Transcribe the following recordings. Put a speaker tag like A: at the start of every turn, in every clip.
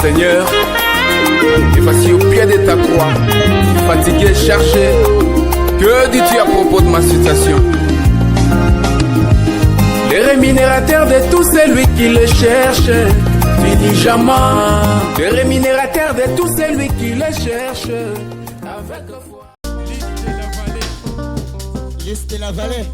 A: Seigneur, efface au pied de ta croix, fatigué, chargé, que dis-tu à propos de ma situation? Les rémunérateurs de tout celui qui le cherche, diligemment. Les rémunérateurs de tout celui qui le cherche, avec foi.
B: Liste de la vallée.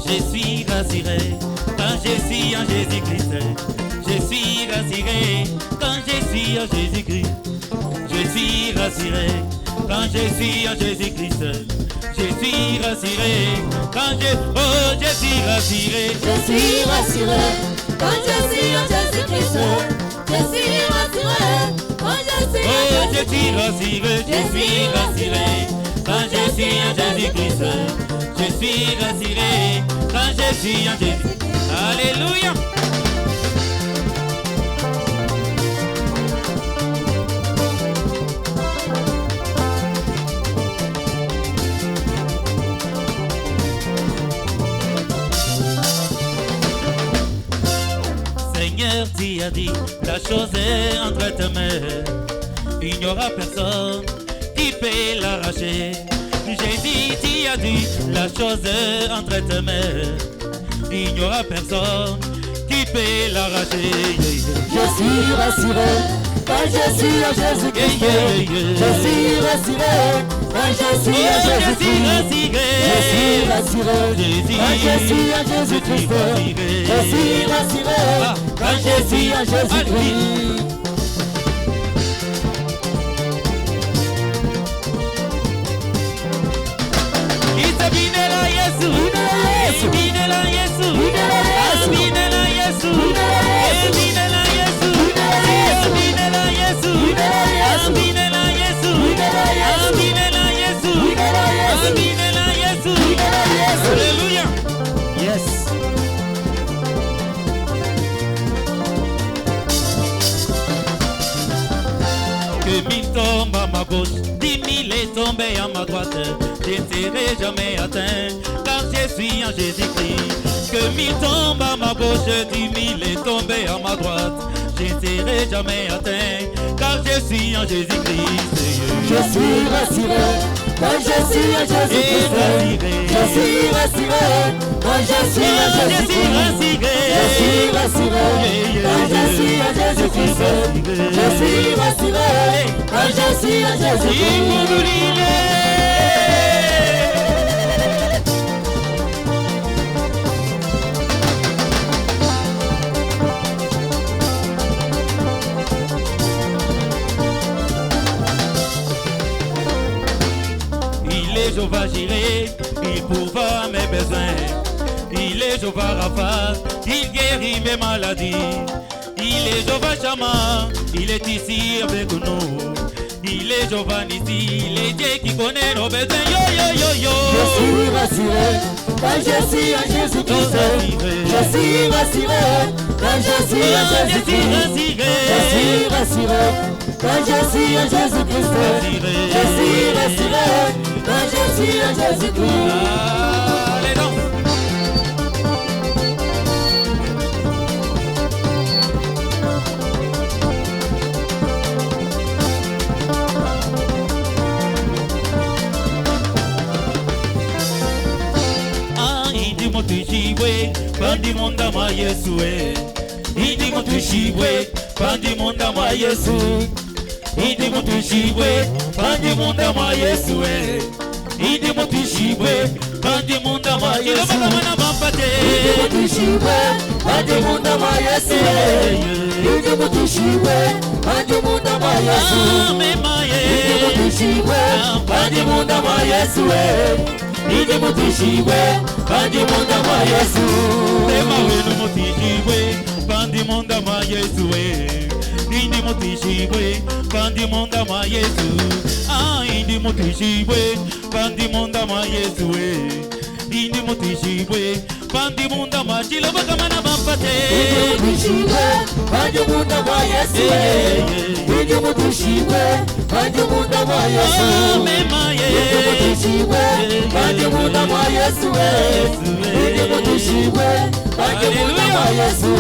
C: Je suis rassuré quand je suis en Jésus-Christ. Je suis rassuré quand je suis en Jésus-Christ. Je suis rassuré quand je suis en Jésus-Christ. Je suis rassuré quand je... Oh, je suis rassuré.
D: Je suis rassuré quand je suis en Jésus-Christ. Je suis rassuré quand je suis en Jésus-Christ.
C: Je suis rassuré, je suis rassuré quand je suis en Jésus-Christ. Je suis rassuré quand je suis en Jésus. Alléluia. Seigneur, tu as dit, la chose est entre tes mains. Il n'y aura personne qui peut l'arracher. Jésus, tu as dit, la chose est entre tes mains. Il n'y aura personne qui peut l'arracher.
D: Je suis rassuré quand je suis en Jésus-Christ. Je suis rassuré quand je suis en Jésus-Christ. Je suis rassuré quand je suis en Jésus-Christ. Je suis rassuré quand je suis en Jésus-Christ.
C: Alléluia.
B: Yes.
C: Que 1000 tombent à ma gauche, 10 000 est tombé à ma droite. Je ne serai jamais atteint car je suis en Jésus-Christ. Que 1000 tombent à ma gauche, 10 000 est tombé à ma droite. Je ne serai jamais atteint car je suis en Jésus-Christ.
D: Je suis rassuré quand je suis en Jésus-Christ. Je suis rassuré quand je suis en Jésus-Christ. Je suis rassuré quand je suis en Jésus-Christ. Je suis rassuré quand je suis en Jésus-Christ.
C: Jéhovah Jireh, il pourvoit mes besoins. Il est Jéhovah Rapha, il guérit mes maladies. Il est Jéhovah Shammah, il est ici avec nous. Il est Jéhovah Nissi, il est Dieu qui connaît nos besoins. Yo yo yo yo.
D: Je suis rassuré quand je suis en Jésus-Christ. Je suis rassuré quand je suis en Jésus-Christ. Je suis rassuré quand je suis en Jésus-Christ. Je suis rassuré quand je suis en Jésus-Christ.
C: Allez donc. Pandi monda ma Yesu Idi mutushibwe Pandi monda ma Yesu Idi mutushibwe Pandi monda ma Yesu Idi mutushibwe Pandi monda ma Yesu Idi
D: mutushibwe Pandi monda ma Yesu Idi mutushibwe Pandi monda ma Yesu Idi mutushibwe kandi munda mwa Yesu indi mutishiwe kandi munda mwa Yesu
C: tema wenu mutishiwe kandi munda mwa Yesu indi mutishiwe kandi munda mwa Yesu indi mutishiwe kandi munda mwa Yesu indi mutishiwe kandi munda mwa chiloba kamana bampate
D: indi mutishiwe kandi munda mwa Yesu indi mutishiwe kandi munda mwa Yesu
C: mema
D: indi mutishiwe kandi munda mwa Yesu indi mutishiwe kandi munda mwa Yesu.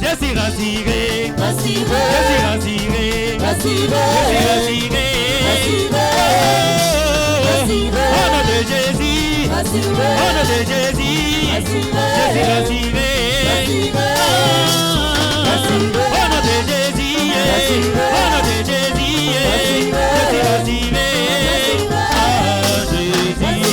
C: Je suis rassuré,
D: Rassuré,
C: je suis rassuré,
D: rassuré,
C: je suis rassuré.
D: rassuré,
C: Au nom de Jésus,
D: rassuré,
C: au nom de Jésus,
D: rassuré,
C: je suis rassuré.
D: rassuré,
C: Au nom de Jésus, au nom de Jésus, je suis rassuré. Ah, Jésus. Hey.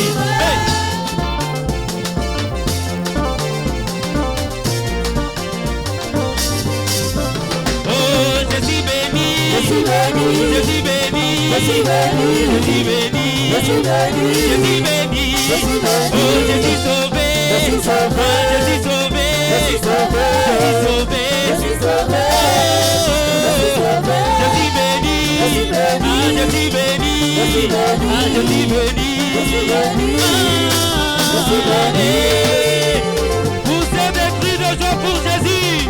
C: Oh, je suis béni,
D: je suis béni,
C: je suis béni,
D: je suis béni,
C: je suis béni,
D: je suis béni,
C: je suis béni.
D: je suis béni,
C: Oh, je suis sauvé,
D: je suis sauvé,
C: ah, je suis sauvé,
D: je suis sauvé,
C: je suis sauvé,
D: je suis sauvé,
C: Oh,
D: je suis sauvé,
C: je suis béni,
D: je suis béni,
C: ah, je suis béni,
D: je suis béni,
C: ah, je suis béni,
D: je suis béni, je suis béni.
C: Poussez des cris de joie pour Jésus.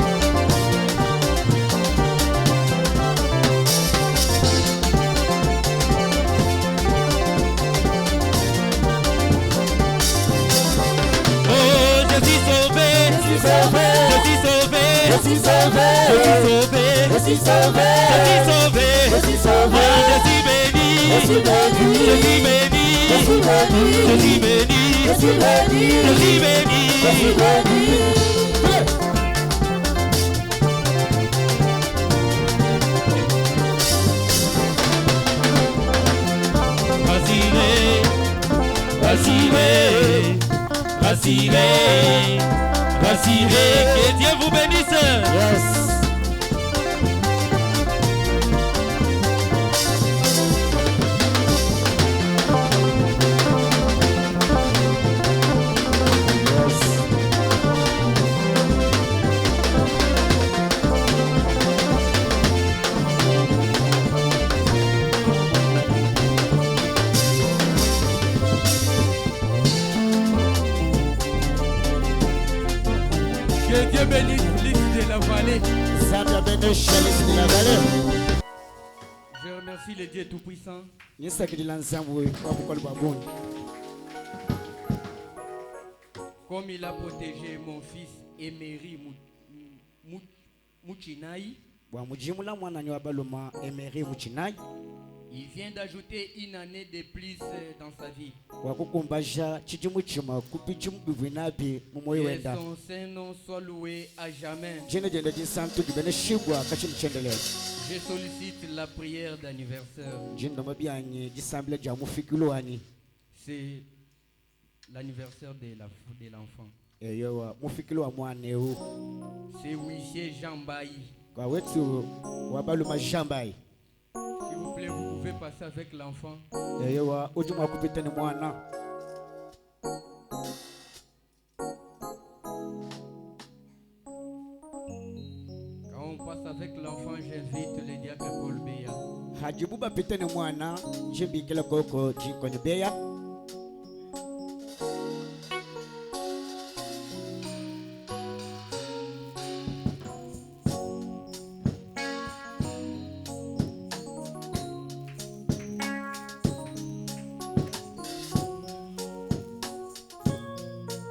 C: Oh, je suis sauvé,
D: Je suis sauvé,
C: je suis sauvé,
D: je suis sauvé,
C: je suis sauvé,
D: je suis sauvé,
C: je suis sauvé,
D: je suis sauvé,
C: ah, je suis béni,
D: je suis béni,
C: je suis béni,
D: je suis béni,
C: je suis béni,
D: je suis béni,
C: je suis béni.
D: je suis béni.
C: Rassuré, rassuré, rassuré, rassuré, que Dieu vous bénisse.
D: Yes.
A: Que Dieu bénisse l'île de la vallée.
B: Zambia bene Chalice de la vallée.
A: Je remercie le Dieu Tout-Puissant
B: Nisakidila nzambwe wabukoli babuni.
A: comme il a protégé mon fils Emery Mouchinaï.
B: Bwamujimula mwana nyo abaluma Emery Mouchinaï.
A: Il vient d'ajouter une année de plus dans sa vie.
B: Wakukumbaja chijimuchima kupijimu bivinabi mumoyo
A: Que
B: wenda.
A: son Saint-Nom soit loué à jamais.
B: Jene jende jinsantu dibene shibwa kachimchendele.
A: Je sollicite la prière d'anniversaire.
B: Jende mabianye jisambile jamu fikilo ani.
A: C'est l'anniversaire de l'enfant.
B: Eyo mufikilo wa mwaneu.
A: C'est Huissier Jean Bailly.
B: Kwa wetu wabaluma jambai.
A: S'il vous plaît, vous pouvez passer avec l'enfant.
B: Eyo ujuma kupitani mwana.
A: Quand on passe avec l'enfant, j'invite le diacre Paul Béa.
B: Hajibuba pitani mwana jimbi kila koko jikoni beya.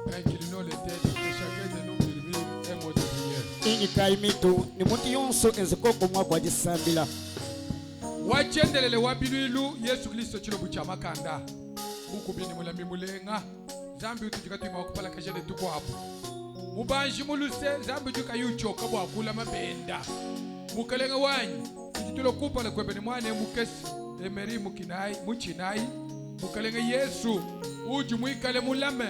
E: Inclinons les têtes, que chacun de nous murmure un mot de prière.
B: Inyi kaimitu ni muntu yonso enzikoko mwa kwa jisambila.
E: Wachendelele wabilu Yesu Kristo chilobu cha makanda. Buku bini mulami mulenga. Zambi utujika tuima wakupala kajele tuko hapo. mubanji muluse zambi juka yuchoka bwakula mabenda mukalenga wanyi tujitulo kupala kwebeni mwane mukesi emeri muchinayi mukalenga Yesu uju mwikale mulame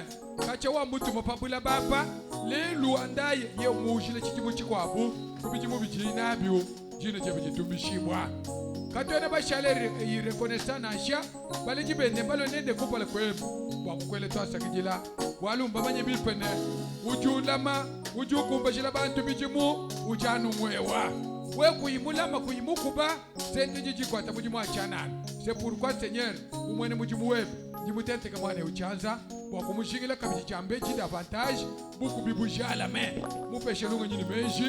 E: kacha wa mutu mapabula baba lelu andaye ye mujile chikimu chikwabu kubijimu bijinabyo jina jebe jitumishibwa katwene bashale irekonesana asha bale jibene balo nende kupala kwebu wakukwele twasakijila walumba manye bipene ujulama ujukumbashila bantu bijimu ujanu mwewa we kuyimulama kuyimukuba sente jijikwata mujimu achanana c'est pourquoi Seigneur umwene mujimu webu jimutenteka mwane uchanza wakumushingila kabiji chambe davantage buku bibujala me mupeshe lunga nyini menji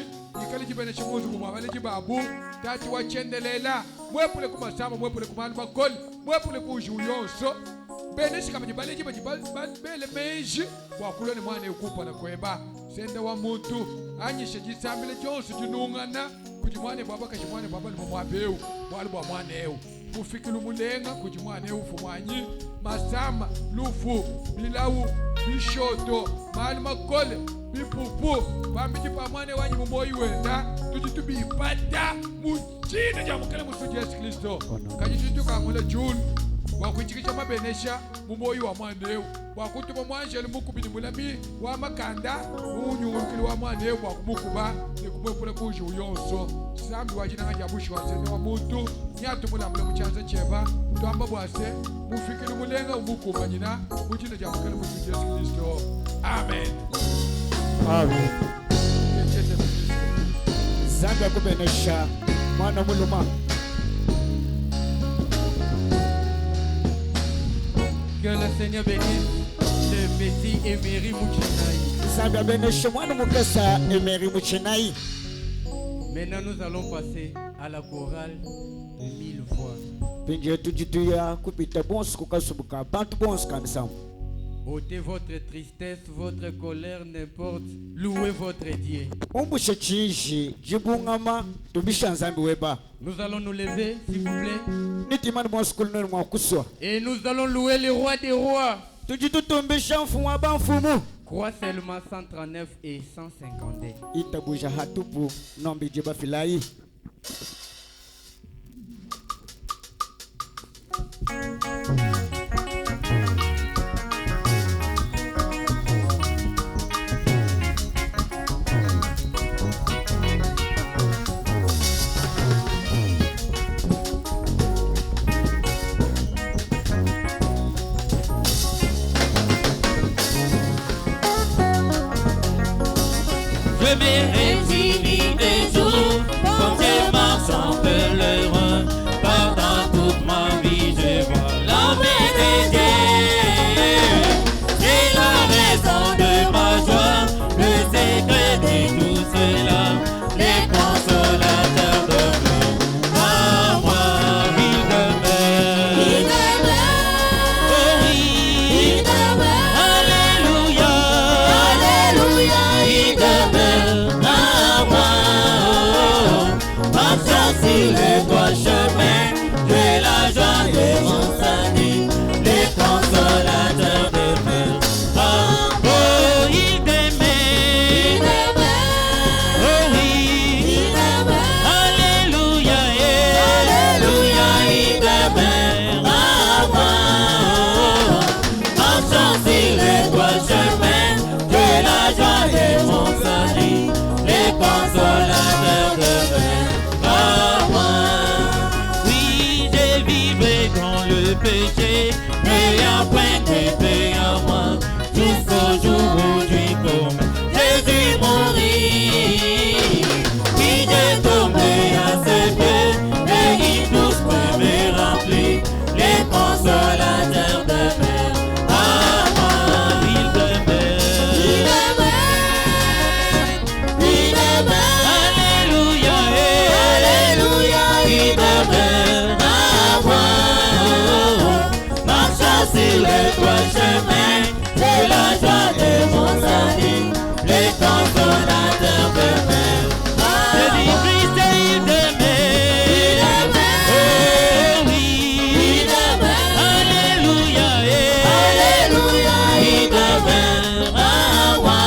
E: ikali jibene chimuzu kumwabale jibabu tati wachendelela mwepule kumasama mwepule kumanu makoli mwepule kuji uyonso beneshi kama jibale bele menji wakuloni mwane ukupa na kweba sende wa muntu anyishe jisambile jonsu jinungana kujimwane baba kajimwane baba ni mwabeu wali bwa mwaneu kufikilu mulenga kujimwane ufu mwanyi masama lufu bilawu bishoto mali makole bipupu bambiji pamwane wanyi mumoyi wenda tujitubipata mujina jamukale musuji Yesu Kristo kajitutuka ngule julu wakuchikisha mabenesha mumoyi wa mwaneu wakutuma mwanjeli mukubini mulami wa makanda unyungulukili wa mwaneu wakumukuba nikumwekule kuji uyonso sambi wajinanga jabushi wasende wa muntu nyatu mulamule muchanza cheba twamba bwase mufikili mulenga umukuba nyina mujina jamukale musuji Yesu Kristo amen
B: Amen. Zambi akubenesha mwana muluma.
F: Que le Seigneur bénisse le petit Emery Mouchinaï.
B: Zambi abenesha mwana mukasa Emery Mouchinaï.
F: Maintenant nous allons passer à la chorale de 1000 voix.
B: Pinje tujituya kupita bonsu kukasubuka bantu bonsu kanisamu.
F: Ôtez votre tristesse, votre colère, n'importe. Louez votre Dieu.
B: Umbushe chinji jibungama tubisha nzambi weba.
F: Nous allons nous lever, s'il vous plaît.
B: Nitimani bonsu kulunoni mwakuswa.
F: Et nous allons louer le roi des rois.
B: Tujitutumbisha mfumu aba mfumu.
F: Croix seulement 139 et 152.
B: Itabuja hatupu nombi jiba filai.
C: Je me réjouis des jours quand je marche en pèlerin. Pendant toute ma vie, je vois la main de Dieu. C'est la raison de ma joie, le secret de tout cela, les consolateurs demeurent. À moi, ils demeurent.
D: Il demeure,
C: Oh oui,
D: il demeure,
C: Alléluia,
D: Alléluia, il
C: demeure à moi. Marchant sur le droit chemin de la joie de mon salut, les consolateurs demeurent. Oh, il
D: il
C: demeure.
D: demeure,
C: Oh oui,
D: il demeure,
C: Alléluia, Alléluia, il demeure à moi. Marchant sur le droit chemin de la joie de mon salut, les consolateurs demeurent à moi. Oui, je vivrai dans le péché, mais après de paix à moi, jusqu'au jour où tu comme Jésus mourit. Puis j'ai tombé à ses pieds, et il tous me remplit, les consolateurs demeurent à moi. Il demeure.
D: il demeure, il demeure,
C: Alléluia,
D: Alléluia,
C: il demeure à moi. Marchant sur le droit chemin de la joie de mon salut, les consolateurs demeurent. Jésus-Christ, il demeure. Oh oui,
D: il demeure,
C: Alléluia,
D: Alléluia,
C: il demeure à moi.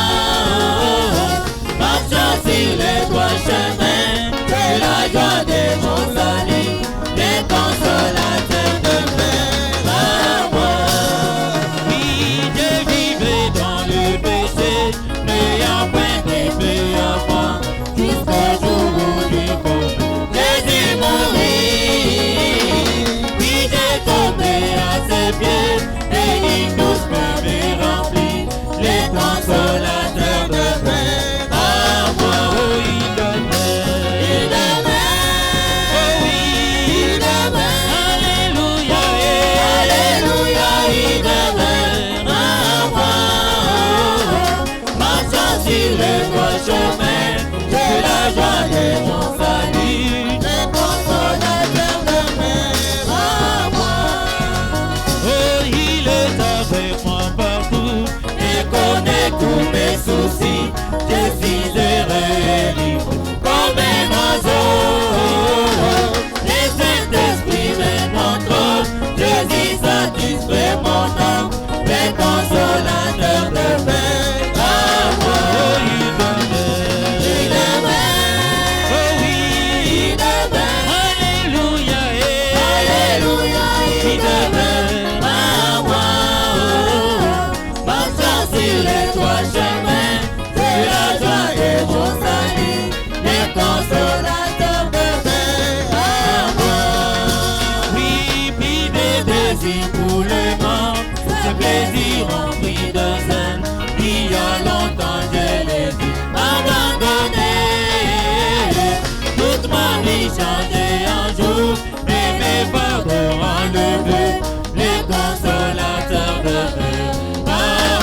C: changer en jour et mes fardeaux enlevés, les consolateurs demeurent. Ah,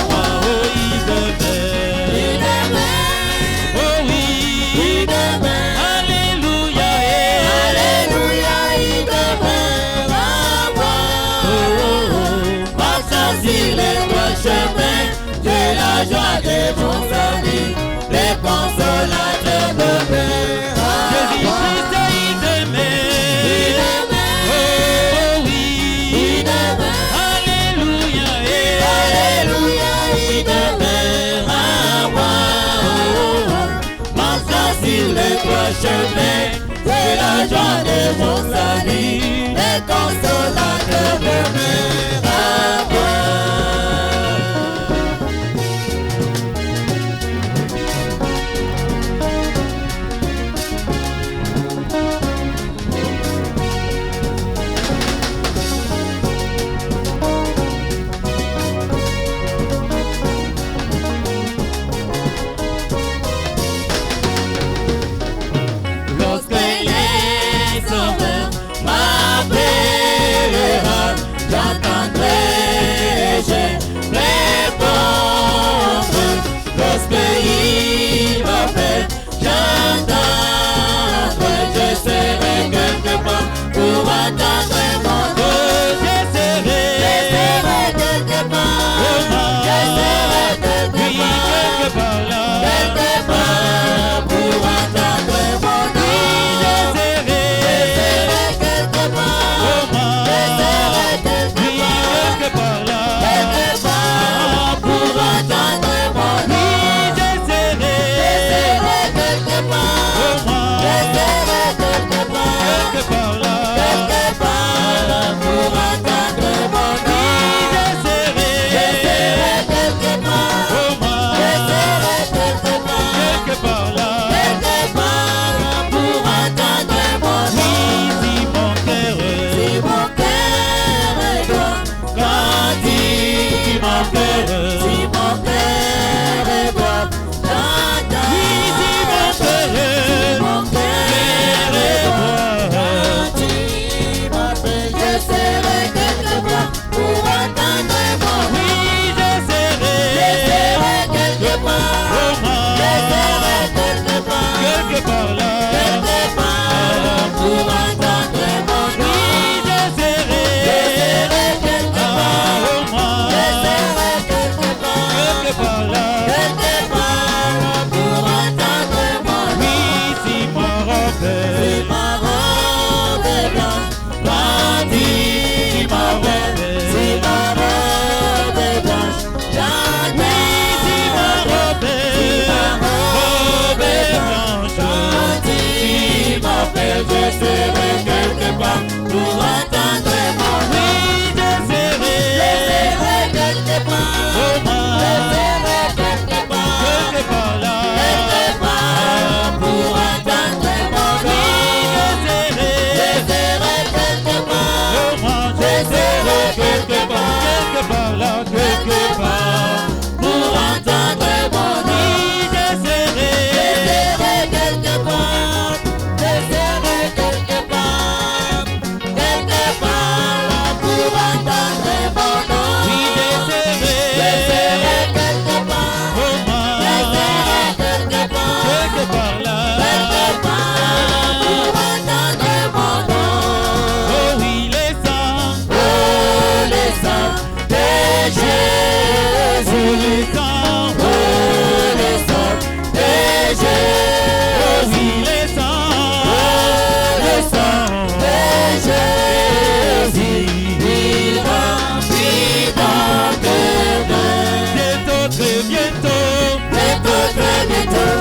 C: oh, il demeure. Oh oui,
D: il demeure.
C: Alléluia,
D: Alléluia, il demeure à moi. Marchant sur les droits chemins de la joie de mon salut, les consolateurs demeurent à moi.
C: Jésus-Christ, il demeure.
D: Il demeure.
C: Oh oui,
D: Il demeure.
C: Alléluia,
D: Alléluia, il demeure à moi. Marchant sur les trois chemins de la joie de mon salut, les consolateurs demeurent à moi. Lorsque les sauveurs m'appelleront, j'entendrai, je répondrai. Lorsque il m'appelle, j'entendrai, je serai quelque part pour attendre mon Dieu. Je serai quelque part, je serai quelque part, quelque part pour attendre mon Dieu. Je serai quelque part, je serai quelque part, quelque part pour attendre mon Dieu. Je serai quelque part, je serai quelque part, quelque part pour attendre mon Dieu. Je serai quelque part, je serai quelque part, quelque part pour attendre mon Dieu. Si mon cœur est droit, quand il m'appelle, si mon cœur est droit, j'entends. Si mon cœur est droit, quand il m'appelle, je serai quelque part pour attendre mon Dieu. Je serai quelque part, je serai quelque part, quelque part pour attendre mon Dieu. Je serai quelque part, je serai quelque part, quelque part pour attendre mon Dieu. Si ma robe est blanche, bandit ma robe, si ma robe est blanche, j'admets. Si ma robe est blanche, bandit m'appelle, je serai quelque part pour attendre mon Dieu. Je serai quelque part, je serai quelque part, quelque part pour attendre mon Dieu. Je serai quelque part, je serai quelque part, quelque part pour attendre mon Dieu. Je serai quelque part, je serai quelque part, quelque part pour attendre mon Dieu. Je serai quelque part, je serai quelque part, quelque part pour attendre mon Dieu.
C: oh oui, les sangs,
D: Oh, les sangs de Jésus,
C: les sangs,
D: oh, les sangs de Jésus,
C: oh oui, les sangs,
D: oh, les sangs de Jésus, il remplit mon cœur.
C: bientôt, très bientôt,
D: Bientôt, très bientôt,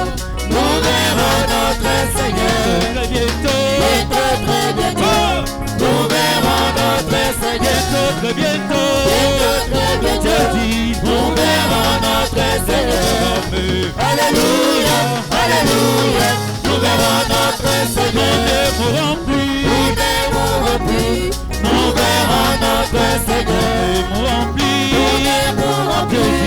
D: nous verrons notre Seigneur.
C: très bientôt,
D: Bientôt, très bientôt, nous verrons notre Seigneur.
C: très bientôt,
D: Bientôt, très bientôt,
C: Jésus,
D: nous verrons notre Seigneur. Alléluia, alléluia, nous verrons notre Seigneur.
C: nous ne mourrons plus,
D: Nous ne mourrons plus, nous verrons notre Seigneur.
C: nous mourrons plus,
D: Nous ne mourrons plus,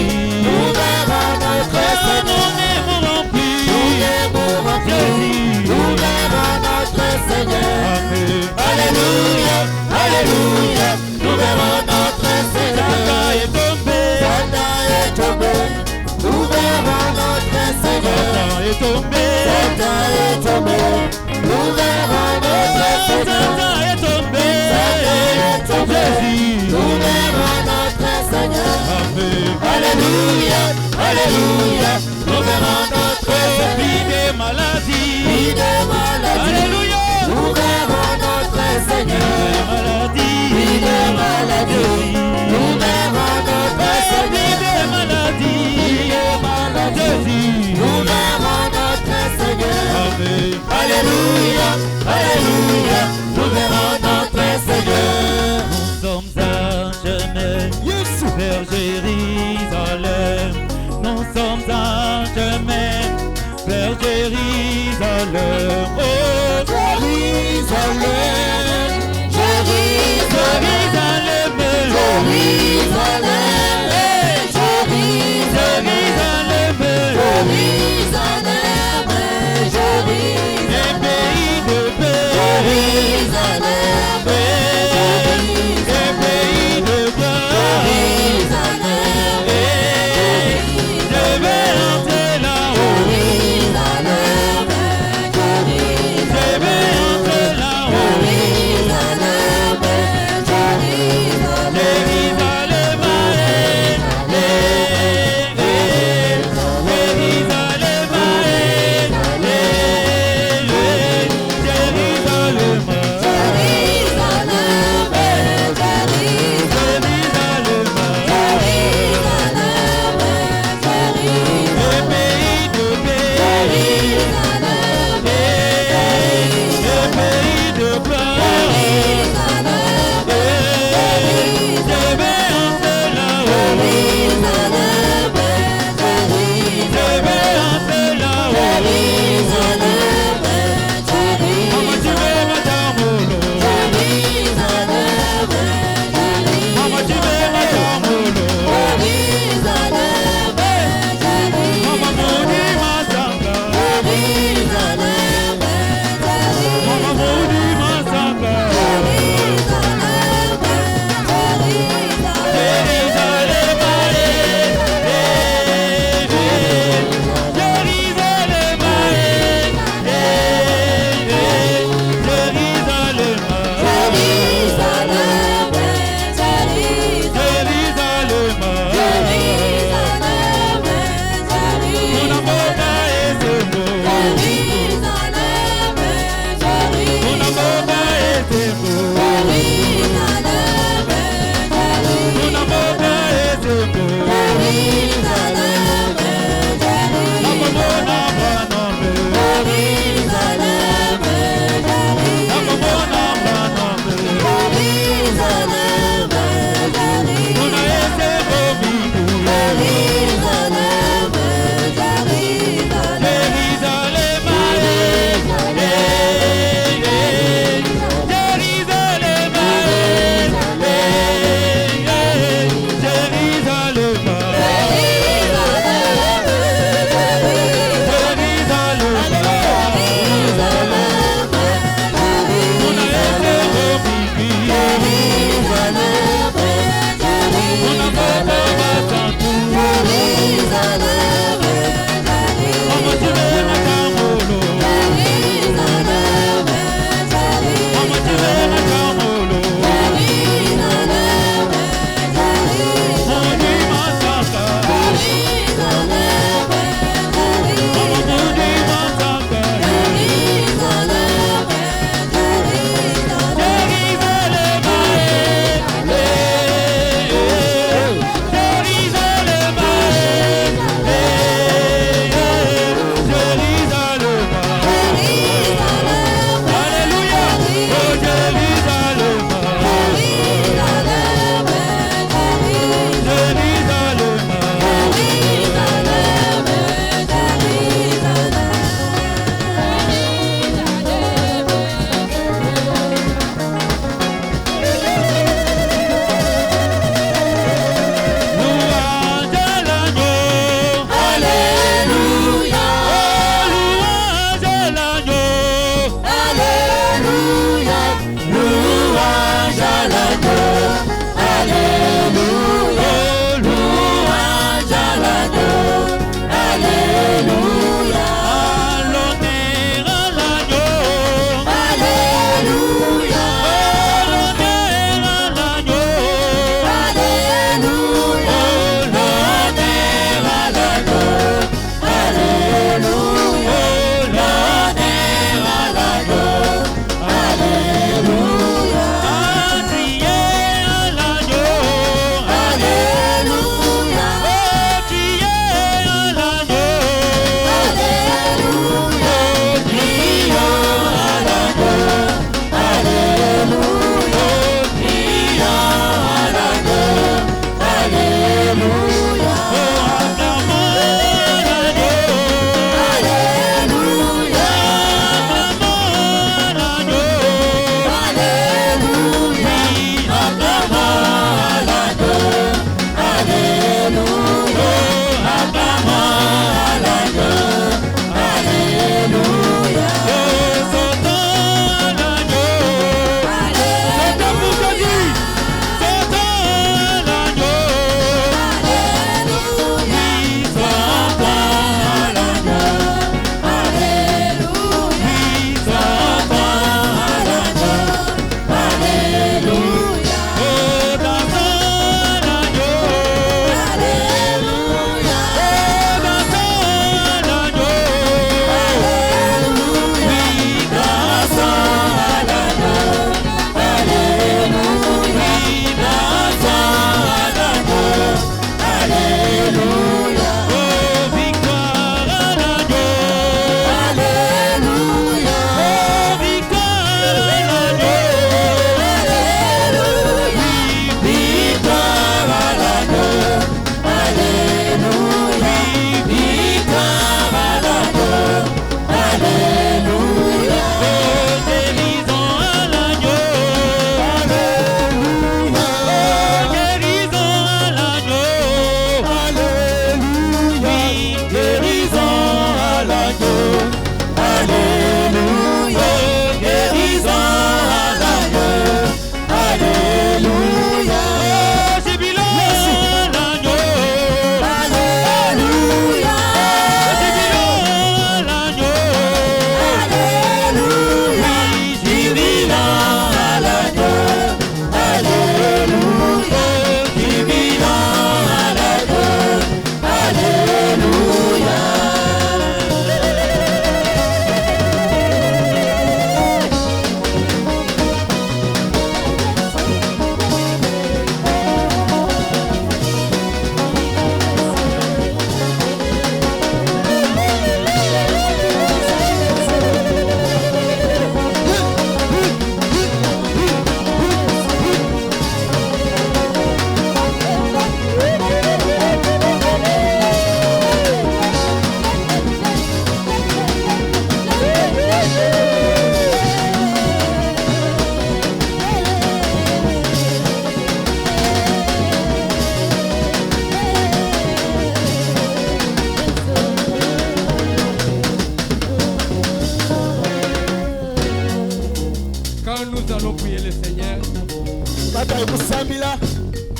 D: nous verrons notre Seigneur.
C: nous ne mourrons plus,
D: Nous ne mourrons plus, nous verrons notre Seigneur. Alléluia, nous verrons notre Seigneur.
C: Vie des maladies,
D: Vie des maladies,
C: Alléluia,
D: nous verrons notre Seigneur.
C: des maladies,
D: Vie des maladies, nous verrons notre
C: vie
D: Seigneur.
C: des maladies,
D: Vie des maladies,
C: Jésus,
D: nous verrons notre Seigneur.
C: Amen.
D: Alléluia, Alléluia, nous verrons notre Seigneur.
C: Nous sommes à chemin vers Jérusalem. Nous sommes à chemin vers Jérusalem. Oh,
D: Jérusalem, Jérusalem,
C: Jérusalem,
D: Jérusalem, Jérusalem,
C: Jérusalem,
D: Jérusalem,
C: un pays de paix,
D: Jérusalem,
C: un pays de gloire. Je vais entrer là-haut, je vais entrer là-haut.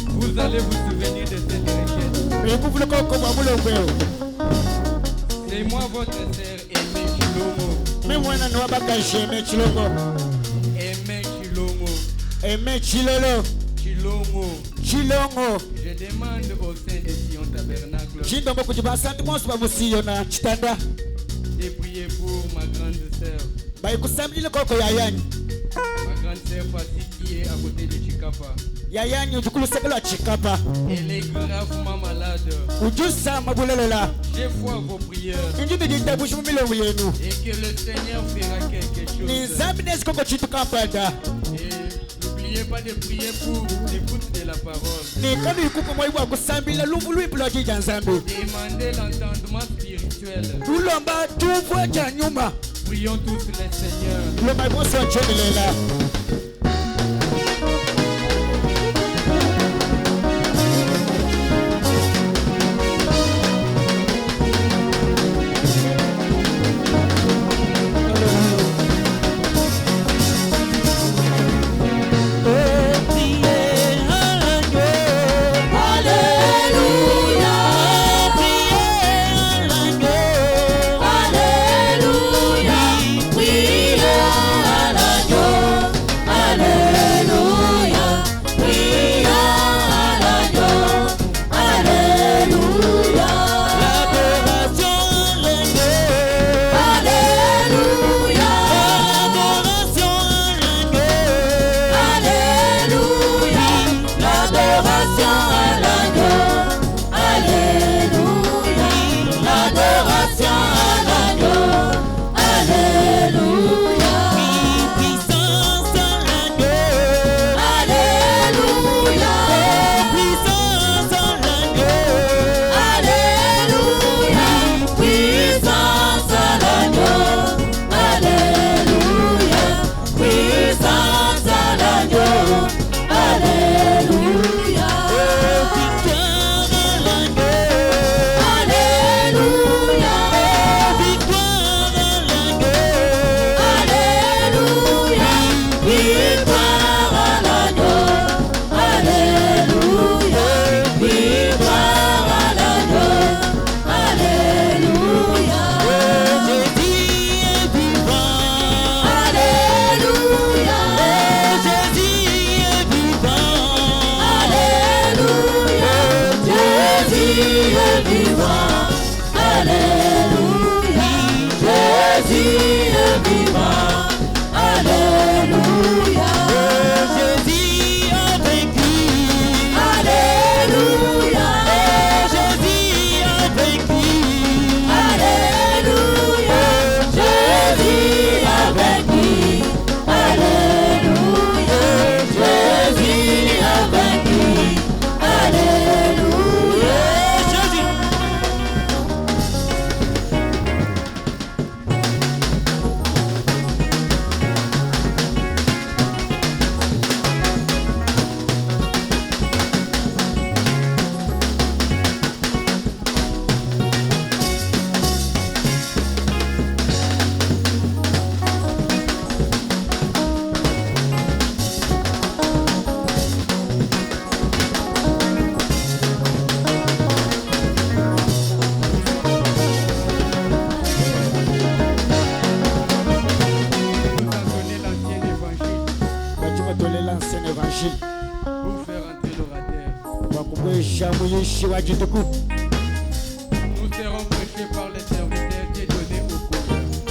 F: Vous allez vous souvenir de cette requête. C'est moi votre sœur Aimé Chilongo. Aimé Chilongo. Chilongo. Je demande au sein de Sion Tabernacle de prier pour ma grande sœur. Ma grande sœur Fatih qui est à côté de Chikapa. Elle est gravement malade. J'ai foi à vos prières. Et que le Seigneur fera quelque chose. Et n'oubliez pas de prier pour l'écoute de la parole. Demandez l'entendement spirituel. Prions tous le Seigneur. Pour faire entrer l'orateur. Nous serons prêchés par les serviteurs et donnés au courant.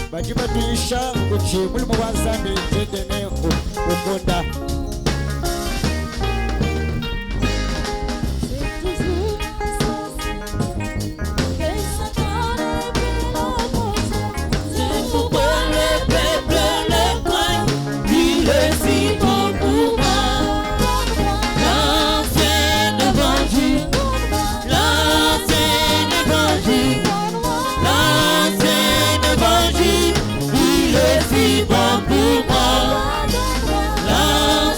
D: Love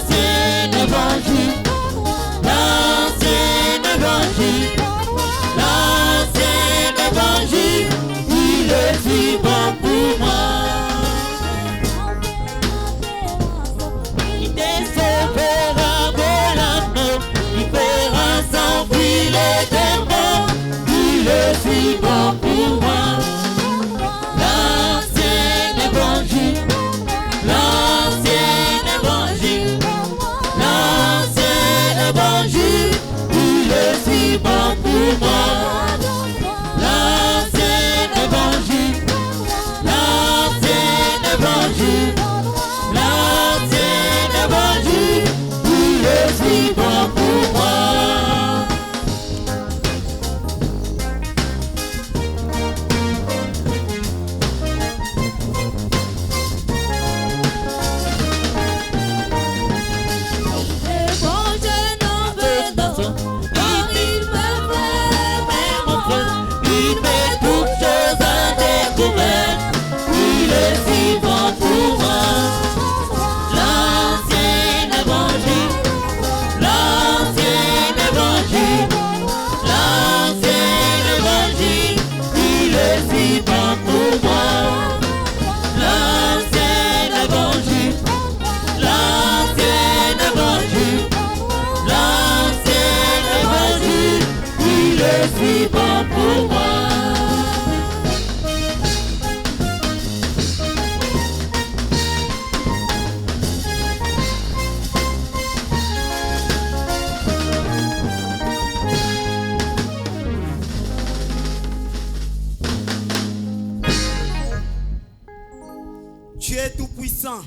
G: Tu es tout puissant.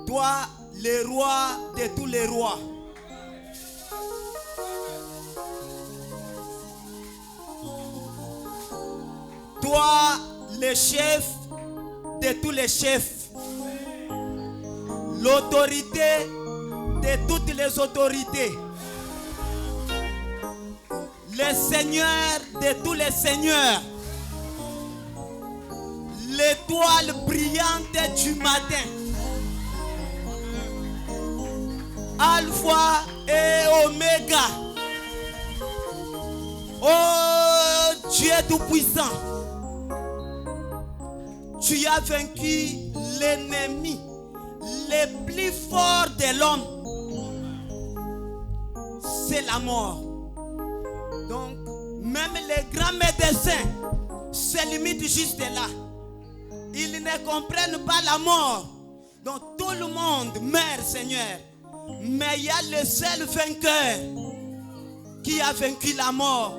G: Toi, le roi de tous les rois. Toi, le chef de tous les chefs. L'autorité de toutes les autorités. Le Seigneur de tous les seigneurs. L'étoile brillante du matin. Alpha et Oméga. Oh Dieu tout-puissant. Tu as vaincu l'ennemi le plus fort de l'homme. C'est la mort. Donc, même les grands médecins se limitent juste là. Ils ne comprennent pas la mort. Donc, tout le monde meurt, Seigneur. Mais il y a le seul vainqueur qui a vaincu la mort.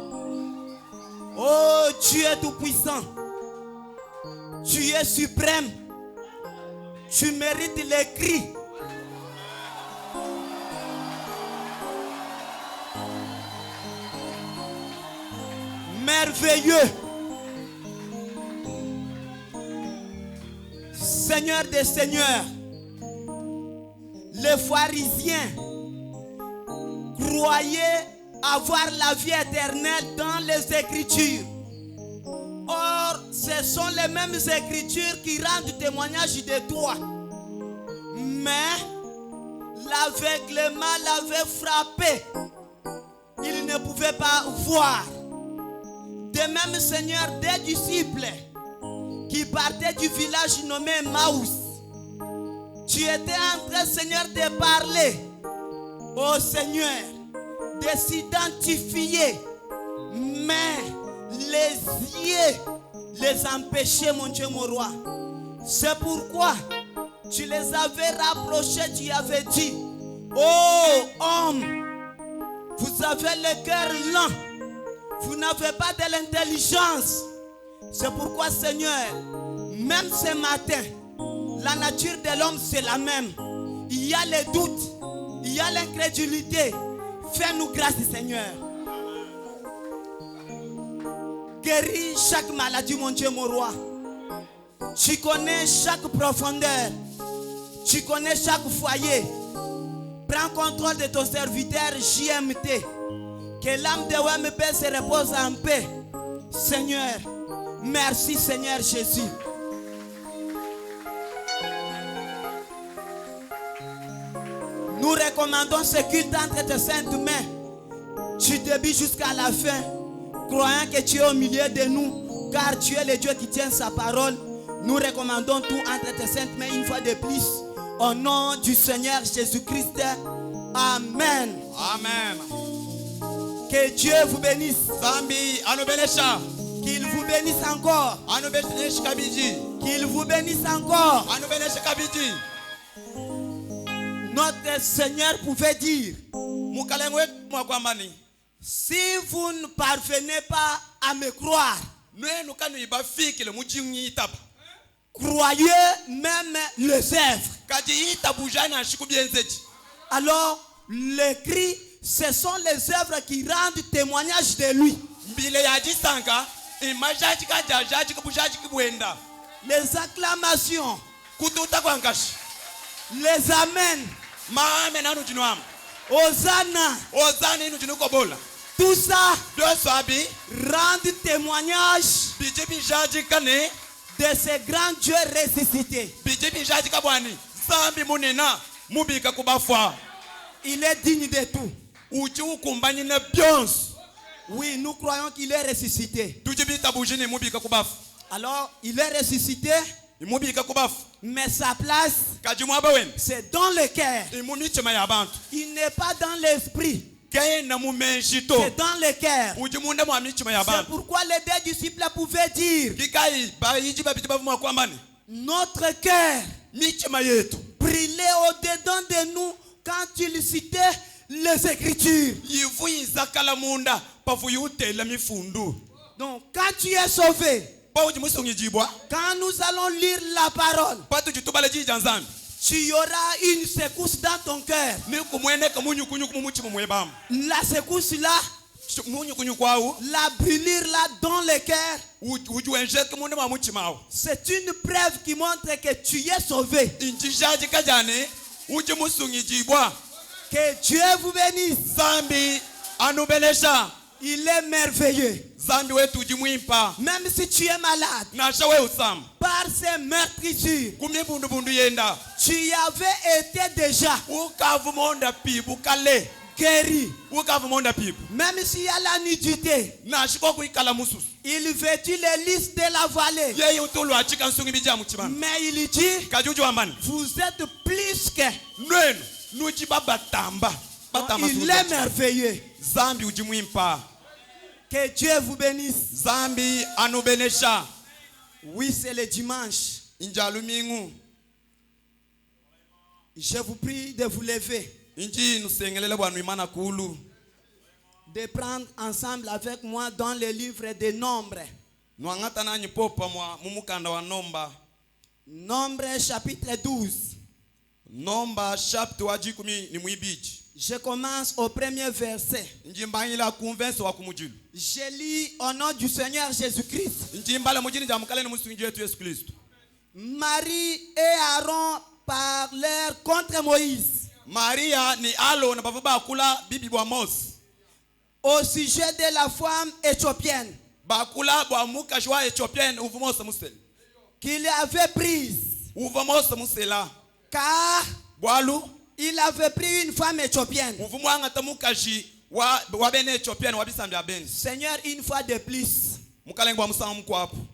G: Oh, Dieu tout-puissant. Tu es suprême. Tu mérites les cris. Merveilleux. Seigneur des seigneurs. Les pharisiens croyaient avoir la vie éternelle dans les Écritures. Or, ce sont les mêmes Écritures qui rendent témoignage de toi. Mais l'aveuglement l'avait frappé. Il ne pouvait pas voir. De même, Seigneur, des disciples qui partaient du village nommé Maus. Tu étais en train, Seigneur, de parler au Seigneur, de s'identifier. Mais les yeux les empêchaient, mon Dieu, mon roi. C'est pourquoi tu les avais rapprochés, tu avais dit: oh homme, vous avez le cœur lent, vous n'avez pas de l'intelligence. C'est pourquoi, Seigneur, même ce matin, la nature de l'homme c'est la même. Il y a les doutes, il y a l'incrédulité. Fais-nous grâce, Seigneur. Guéris chaque maladie, mon Dieu, mon roi. Tu connais chaque profondeur. Tu connais chaque foyer. Prends contrôle de ton serviteur JMT. Que l'âme de WMP se repose en paix. Seigneur, merci Seigneur Jésus. Nous recommandons ce culte entre tes saintes mains. Du début jusqu'à la fin. Croyant que tu es au milieu de nous. Car tu es le Dieu qui tient sa parole. Nous recommandons tout entre tes saintes mains une fois de plus. Au nom du Seigneur Jésus-Christ. Amen.
H: Amen.
G: Que Dieu vous bénisse.
H: Zambi anobenesha.
G: Qu'il vous bénisse encore.
H: Anobenesha kabiji.
G: Qu'il vous bénisse encore.
H: Anobenesha kabiji.
G: Notre Seigneur pouvait dire:
H: Mukalengwe mwakwambani.
G: Si vous ne parvenez pas à me croire, croyez même les œuvres. Alors, les cris, ce sont les œuvres qui rendent témoignage de lui. Les acclamations, les amens, Hosanna, tout ça rend témoignage de ce grand Dieu ressuscité. Il est digne de tout. Oui, nous croyons qu'il est ressuscité. Alors, il est ressuscité. Mais sa place, c'est dans le cœur. Il n'est pas dans l'esprit. C'est dans le cœur. C'est pourquoi les deux disciples pouvaient dire: notre cœur brillait au-dedans de nous quand il citait les Écritures. Donc, quand tu es sauvé, Quand nous allons lire la parole, tu y aura une secousse dans ton cœur. La secousse là, la brûlure là dans le cœur, c'est une preuve qui montre que tu es sauvé. Que Dieu vous bénisse. Il est merveilleux. Même si tu es malade, par ses meurtrissures, tu avais été déjà guéri. Même s'il y a la nudité, il vêtit les lys de la vallée. Mais il dit, vous êtes plus que. Il est merveilleux. Que Dieu vous bénisse. Oui, c'est le dimanche. Je vous prie de vous lever, de prendre ensemble avec moi dans le livre des Nombres. Nombres chapitre 12. Je commence au premier verset. Je lis au nom du Seigneur Jésus-Christ. Marie et Aaron parlèrent contre Moïse au sujet de la femme éthiopienne qu'il avait prise, car il avait pris une femme éthiopienne. Seigneur, une fois de plus,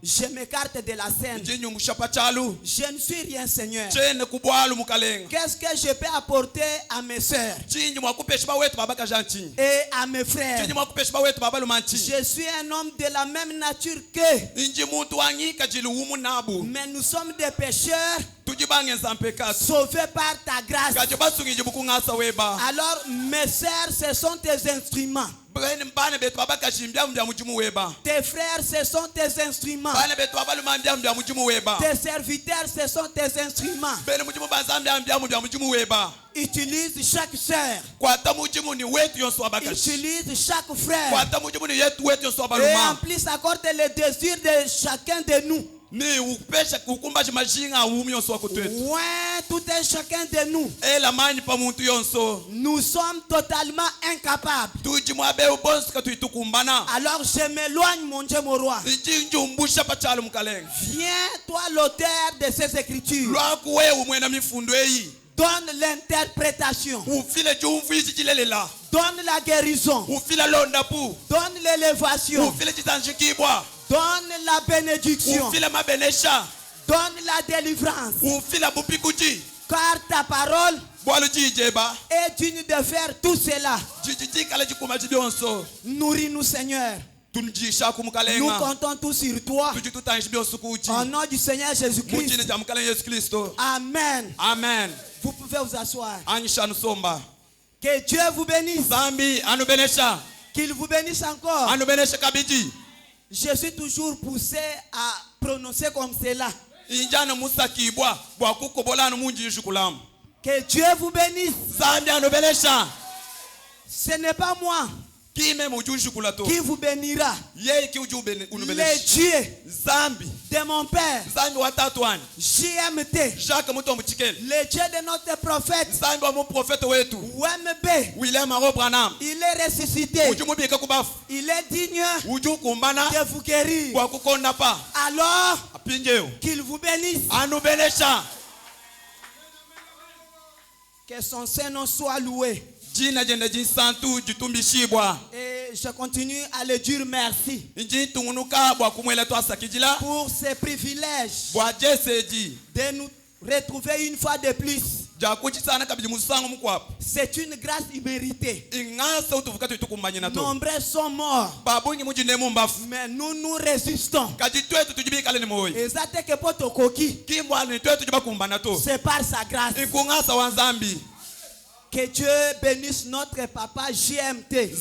G: je m'écarte de la scène. Je ne suis rien, Seigneur. Qu'est-ce que je peux apporter à mes soeurs et à mes frères? Je suis un homme de la même nature qu'eux, mais nous sommes des pécheurs sauvés par ta grâce. Alors mes soeurs, ce sont tes instruments. Tes frères, ce sont tes instruments. Tes serviteurs, ce sont tes instruments. Utilise chaque sœur. Utilise chaque frère. Et en plus, accorde le désir de chacun de nous. Ouais, tout un chacun de nous. Nous sommes totalement incapables. Alors je m'éloigne, mon Dieu, mon roi. Viens, toi l'auteur de ces écritures. Donne l'interprétation. Donne la guérison. Donne l'élévation. Donne la bénédiction. Donne la délivrance. Car ta parole est digne de faire tout cela. Nourris-nous, Seigneur. Nous comptons tous sur toi. Au nom du Seigneur Jésus-Christ. Amen.
H: Amen.
G: Vous pouvez vous asseoir. Que Dieu vous bénisse. Qu'il vous bénisse encore. Je suis toujours poussé à prononcer comme cela. Que Dieu vous bénisse. Ce n'est pas moi qui vous bénira. Le Dieu de mon père, JMT, le Dieu de notre prophète, WMB, il est ressuscité. Il est digne de vous guérir. Alors, qu'il vous bénisse. Que son Saint-Nom soit loué. Et je continue à le dire merci pour ce privilège de nous retrouver une fois de plus. C'est une grâce imméritée. Nombreux sont morts, mais nous nous résistons. C'est par sa grâce. Que Dieu bénisse notre papa JMT.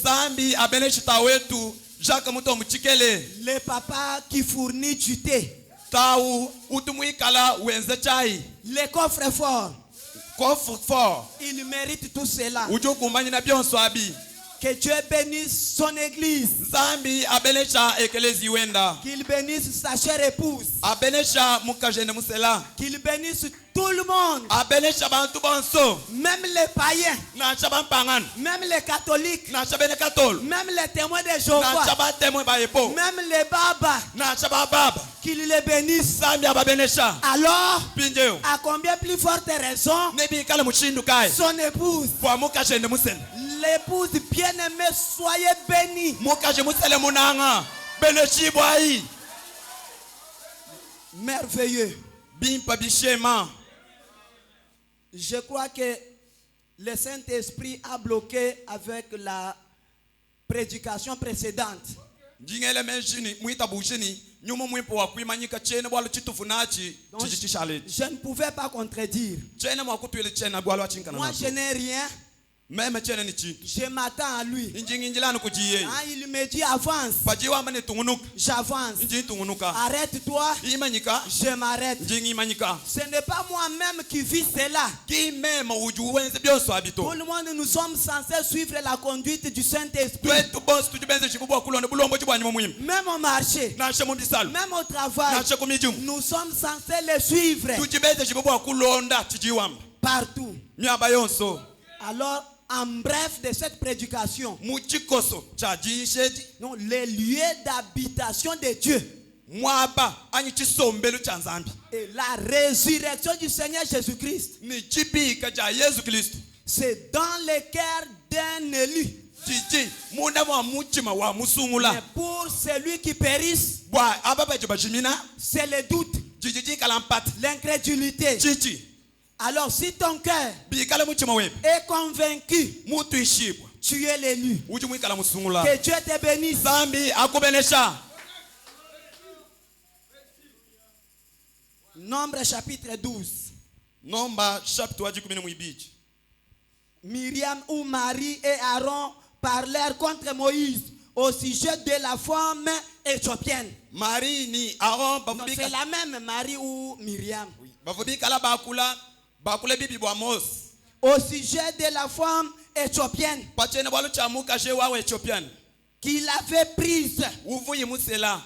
H: Jacques Mutombo Chikele.
G: Le papa qui fournit du thé.
H: Tau utumwikala wenze chai.
G: Les coffres forts.
H: Coffre fort.
G: Il mérite tout cela.
H: Ujo kumbani na bionso abi.
G: Que Dieu bénisse son église.
H: Zambi abenesha ekelezi wenda.
G: Qu'il bénisse sa chère épouse.
H: Abenesha mukajene musela.
G: Qu'il bénisse tout le monde.
H: Abenesha bantu bonso.
G: Même les païens.
H: Na chaba pangan.
G: Même les catholiques.
H: Na chaba ne katol.
G: Même les témoins de
H: Na
G: Jéhovah.
H: chaba témoin ba yepo.
G: Même les babas.
H: Na chaba baba.
G: Qu'il les bénisse.
H: Zambi abenesha.
G: Alors,
H: Pinjeo.
G: à combien plus forte raison,
H: Nebi kala mushindu kai.
G: son épouse.
H: Kwa mukajene musela.
G: L'épouse bien-aimée, soyez bénie.
H: Mukaje musele munanga. Beneshi boy.
G: Merveilleux.
H: Bimpa bishema.
G: Je crois que le Saint-Esprit a bloqué avec la prédication précédente.
H: Jingele menshini muita bushini nyumo mwipo wa kuimanyika chene bwalo chitufunachi
G: Donc,
H: chichichale.
G: je ne pouvais pas contredire.
H: Chene mwakutwele chene bwalo chinkana.
G: Moi, je n'ai rien.
H: Meme chene ni chi.
G: Je m'attends à lui.
H: Injingilano kujiye.
G: Hein, il me dit avance.
H: Pajiwa mane tungunuk.
G: J'avance.
H: Inji tungunuka.
G: Arrête-toi.
H: Imanyika.
G: Je m'arrête.
H: Jingi imanyika.
G: Ce n'est pas moi-même qui vis cela.
H: Ki meme ujuwenze bionso abito.
G: Tout le monde, nous sommes censés suivre la conduite du Saint-Esprit.
H: Twetu boss tujibenze shibubwa kulonde bulombo chibwanyi muhimu.
G: Même au marché,
H: Na shemu bisalo.
G: même au travail,
H: Na shemu mijum.
G: nous sommes censés les suivre
H: Tujibenze shibubwa kulonda chijiwamba.
G: partout.
H: Myaba yonso.
G: Alors, en bref de cette prédication,
H: Muchikoso cha jishedi.
G: non, les lieux d'habitation de Dieu
H: Mwaba anyi chisombelu cha nzambi.
G: et la résurrection du Seigneur Jésus-Christ,
H: Ni chipika cha Yesu Kristo.
G: c'est dans le cœur d'un élu.
H: Chichi muna wa muchima wa
G: Mais
H: musungula.
G: pour celui qui périsse,
H: Bwa ababa jibashimina.
G: c'est le doute,
H: Chichi kalampati.
G: l'incrédulité.
H: Chichi
G: Alors, si ton cœur
H: bikala muchima wewe.
G: est convaincu,
H: Mutu ishibwa.
G: tu es l'élu.
H: Uji mwikala musungula.
G: Que Dieu te bénisse.
H: Zambi akubenesha.
G: Nombre chapitre 12.
H: Nomba chapitre wa 12.
G: Myriam ou Marie et Aaron parlèrent contre Moïse au sujet de la femme éthiopienne.
H: Marie ni Aaron
G: Donc, c'est
H: bavubika.
G: la même Marie ou Myriam.
H: Bavubika la bakula bibi bwa Mos.
G: Au sujet de la femme éthiopienne
H: Pachene bwalu cha mukashe wa Ethiopian.
G: qu'il avait prise.
H: Uvuyi musela.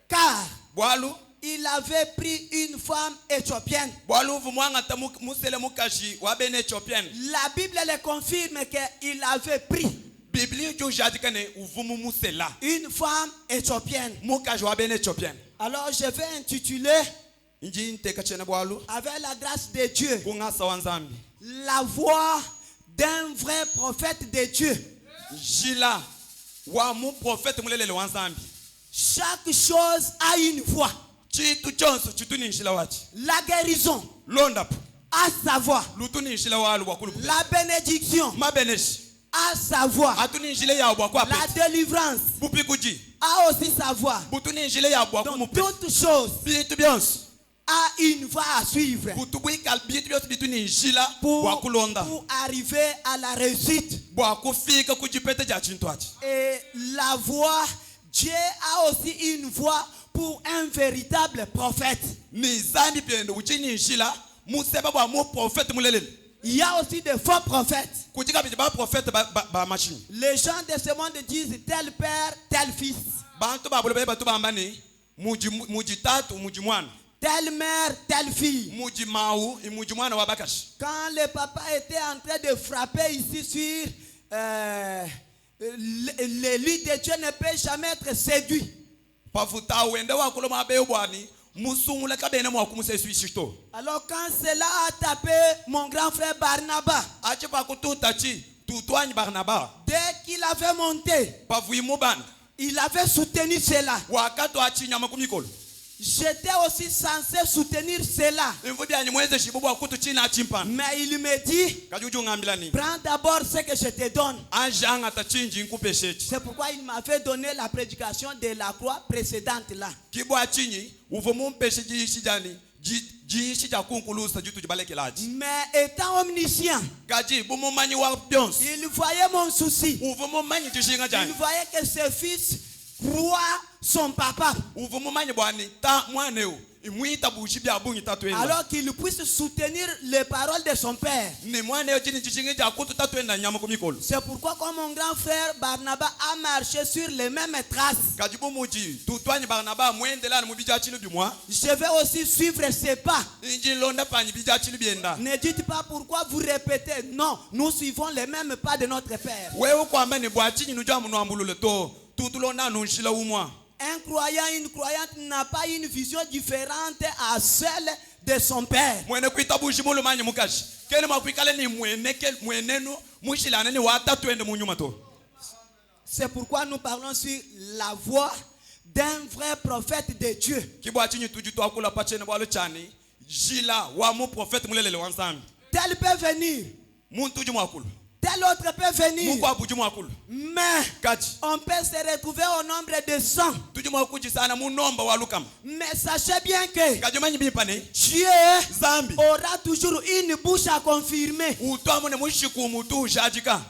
G: Car
H: Bwalu
G: il avait pris une femme éthiopienne.
H: bwalu uvu mwanga ta musele mukashi wa bene Ethiopian.
G: La Bible le confirme qu'il avait pris
H: Bibli jo jadikane uvumu musela.
G: une femme éthiopienne.
H: Mukashi wa bene Ethiopian.
G: Alors je vais intituler,
H: Inji nteka chene bwalu.
G: avec la grâce de Dieu,
H: Kungasa wanzambi.
G: la voix d'un vrai prophète de Dieu.
H: Jila wa mu prophète mulelele wanzambi.
G: Chaque chose a une voix.
H: Chitu chonso chituni njila wachi.
G: La guérison
H: Londa
G: a sa voix.
H: lutuni njila walu wakulu.
G: La bénédiction
H: Mabeneshi.
G: a sa voix.
H: Atuni njile ya bwa kwa
G: La
H: pete.
G: délivrance
H: Bupikuji.
G: a aussi sa voix.
H: Butuni njile ya bwa
G: Donc
H: kumupete.
G: toute chose
H: Bitu byonso.
G: a une voie à suivre
H: Butubwika bitu byonso bituni njila bwa kulonda.
G: pour arriver à la réussite.
H: Bwa kufika kujipete ja chintu achi.
G: Et la voix, Dieu a aussi une voix pour un véritable prophète.
H: Ni zambi pende uchini njila museba bwa mu prophète mulelele.
G: Il y a aussi des faux prophètes.
H: Kujika biti ba prophète ba machine.
G: Les gens de ce monde disent tel père, tel fils.
H: Bantu ba bolobe batu bambani muji tatu muji mwana.
G: Telle mère, telle fille.
H: Muji mau muji mwana wa bakashi.
G: Quand le papa était en train de frapper ici sur le lit de Dieu ne peut jamais être séduit.
H: Pafuta wende wa kuloma be bwani musungula kabene mwa kumuse swishito.
G: Alors quand cela a tapé mon grand frère Barnabas,
H: Ache pa kututa chi tutwani Barnaba.
G: dès qu'il avait monté,
H: Pavuyi muban.
G: il avait soutenu cela.
H: Wakato achi nyama kumikolo.
G: J'étais aussi censé soutenir cela.
H: Mvubi ani mweze shibubu akutu china achimpan.
G: Mais il me dit,
H: Kajuju ngambilani.
G: prends d'abord ce que je te donne.
H: Anjanga tachinji nkupe shechi.
G: C'est pourquoi il m'avait donné la prédication de la croix précédente là.
H: Kibu achinyi uvumu mpeshe jiishi jani. Jiishi ja kunkulusa jutu jibalekelaji.
G: Mais étant omniscient,
H: Kaji bumu manyi wa byons.
G: il voyait mon souci.
H: Uvumu manyi jishinga
G: Il
H: jani.
G: voyait que ce fils croit son papa.
H: uvumumanye bwani ta mwaneo imwita bushi bya bunyi tatwenda
G: Alors qu'il puisse soutenir les paroles de son père.
H: ni mwaneo chini chishingi cha kutu tatwenda nyama kumikolo
G: C'est pourquoi comme mon grand frère Barnabas a marché sur les mêmes traces,
H: kajibu muji tutwanye Barnaba mwendelana mubija chili bimwa
G: je vais aussi suivre ses pas.
H: inji londa panyi bija chili bienda
G: Ne dites pas pourquoi vous répétez. Non, nous suivons les mêmes pas de notre père.
H: wewe kwamba ni bwachinyi nujwa muno ambulule to tutulona nunshila umwa.
G: Un croyant, une croyante n'a pas une vision différente à celle de son père.
H: Mwene kuita bushi mulu manye mukashi kene makwikale ni mwenenu mushilane ni watatu ende munyuma to.
G: C'est pourquoi nous parlons sur la voix d'un vrai prophète de Dieu.
H: Kibwachinyi tujitu akula pachene bwalo chani jila wa mu prophète mulelele wansami
G: Tel peut venir,
H: muntu uji mwakulu
G: tel autre peut venir,
H: muko abuji mwakulu
G: mais
H: kachi
G: on peut se retrouver au nombre de 100.
H: tuji mwakuji sana munomba walukama
G: Mais sachez bien que
H: kajomanyi bipane
G: Dieu
H: zambi
G: aura toujours une bouche à confirmer.
H: utwamu ne mushiku mutu ushajika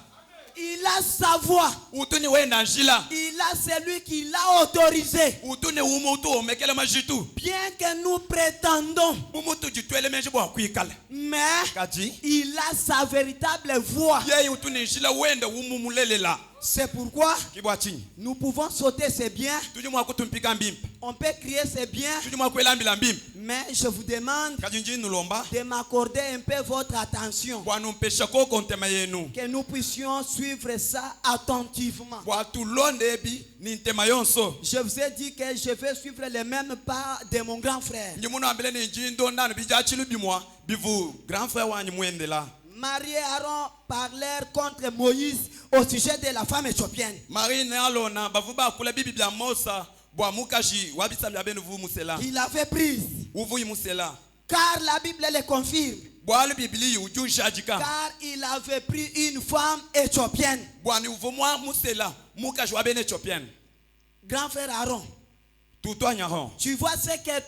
G: Il a sa voix.
H: utu ni wenda njila
G: Il a celui qui l'a autorisé.
H: utu ni umutu omekele majitu
G: Bien que nous prétendons,
H: bumutu jitwele menji bwa kwikala
G: mais
H: kachi
G: il a sa véritable voix.
H: yeye utu ni njila wenda umumulelela
G: C'est pourquoi
H: kibwachinyi
G: nous pouvons sauter ses biens,
H: tuji mwakutu mpika mbimpa
G: on peut crier ses biens,
H: tuji mwakwelambila mbimpa
G: mais je vous demande
H: kajinji nulomba
G: de m'accorder un peu votre attention,
H: bwanu mpesha koko ntema yenu
G: que nous puissions suivre ça attentivement.
H: bwatulonde ebi ni ntema yonso
G: Je vous ai dit que je vais suivre les mêmes pas de mon grand frère.
H: nji muno ambele ni nji ndondano bija chilu bimwa bivu grand frère wanyi mwendela
G: Marie et Aaron parlèrent contre Moïse au sujet de la femme éthiopienne.
H: Marie ne alona bavu bakula bibi bya Mosa bwa mukashi wabisa bya benu vu musela
G: Il avait prise,
H: uvu musela
G: car la Bible le confirme,
H: bwa le bibli uju shajika
G: car il avait pris une femme éthiopienne.
H: bwa ni uvu mwa musela mukashi wa bene Ethiopienne
G: Grand frère Aaron,
H: tutwanya ho
G: tu vois ce que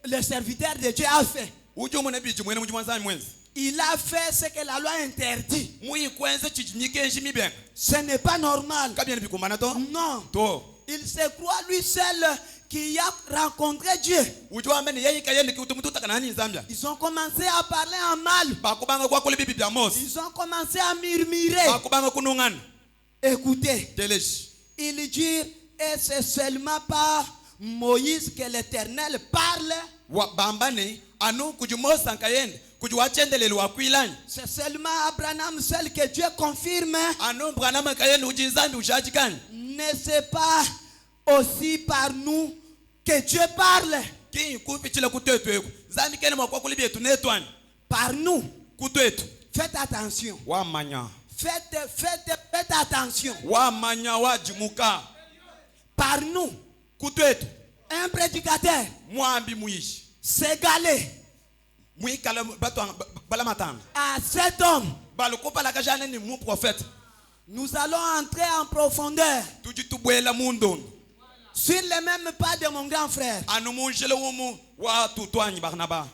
G: le serviteur de Dieu a fait.
H: uju mune biji mwene muju mwanzani mwenzi
G: Il a fait ce que la loi interdit.
H: muyi kwenze chijinyike nshimi bien
G: Ce n'est pas normal.
H: kabien bikumbana to
G: Non.
H: to
G: Il se croit lui seul qui a rencontré Dieu.
H: uju amene yeye kayende kiutumutu takanani Zambia
G: Ils ont commencé à parler en mal.
H: bakubanga kwa kule bibi bya Mosa
G: Ils ont commencé à murmurer.
H: bakubanga kunungana
G: Écoutez,
H: teleshi
G: ils dirent, et c'est seulement par Moïse que l'Éternel parle.
H: wa bambane anu kuju Mosa nkayende kuju wachendelele wakwilani
G: C'est seulement Abraham seul que Dieu confirme.
H: anu branama kayende ujinzandi ushajikani
G: N'est-ce pas aussi par nous que Dieu parle?
H: ki kupichila kutwetu zambi kene mwa kwa kule byetu netwani
G: Par nous.
H: kutwetu
G: Faites attention.
H: wamanya
G: Faites attention.
H: wamanya wajimuka
G: Par nous.
H: kutwetu
G: Un prédicateur
H: mwambi muishi
G: s'égaler
H: mwikala bala matanga
G: à cet homme.
H: balukupala kajane ni mu prophète
G: Nous allons entrer en profondeur
H: tujitubwela mundondo
G: sur les mêmes pas de mon grand frère.
H: anu munjele wumu wa tutwanyi Barnaba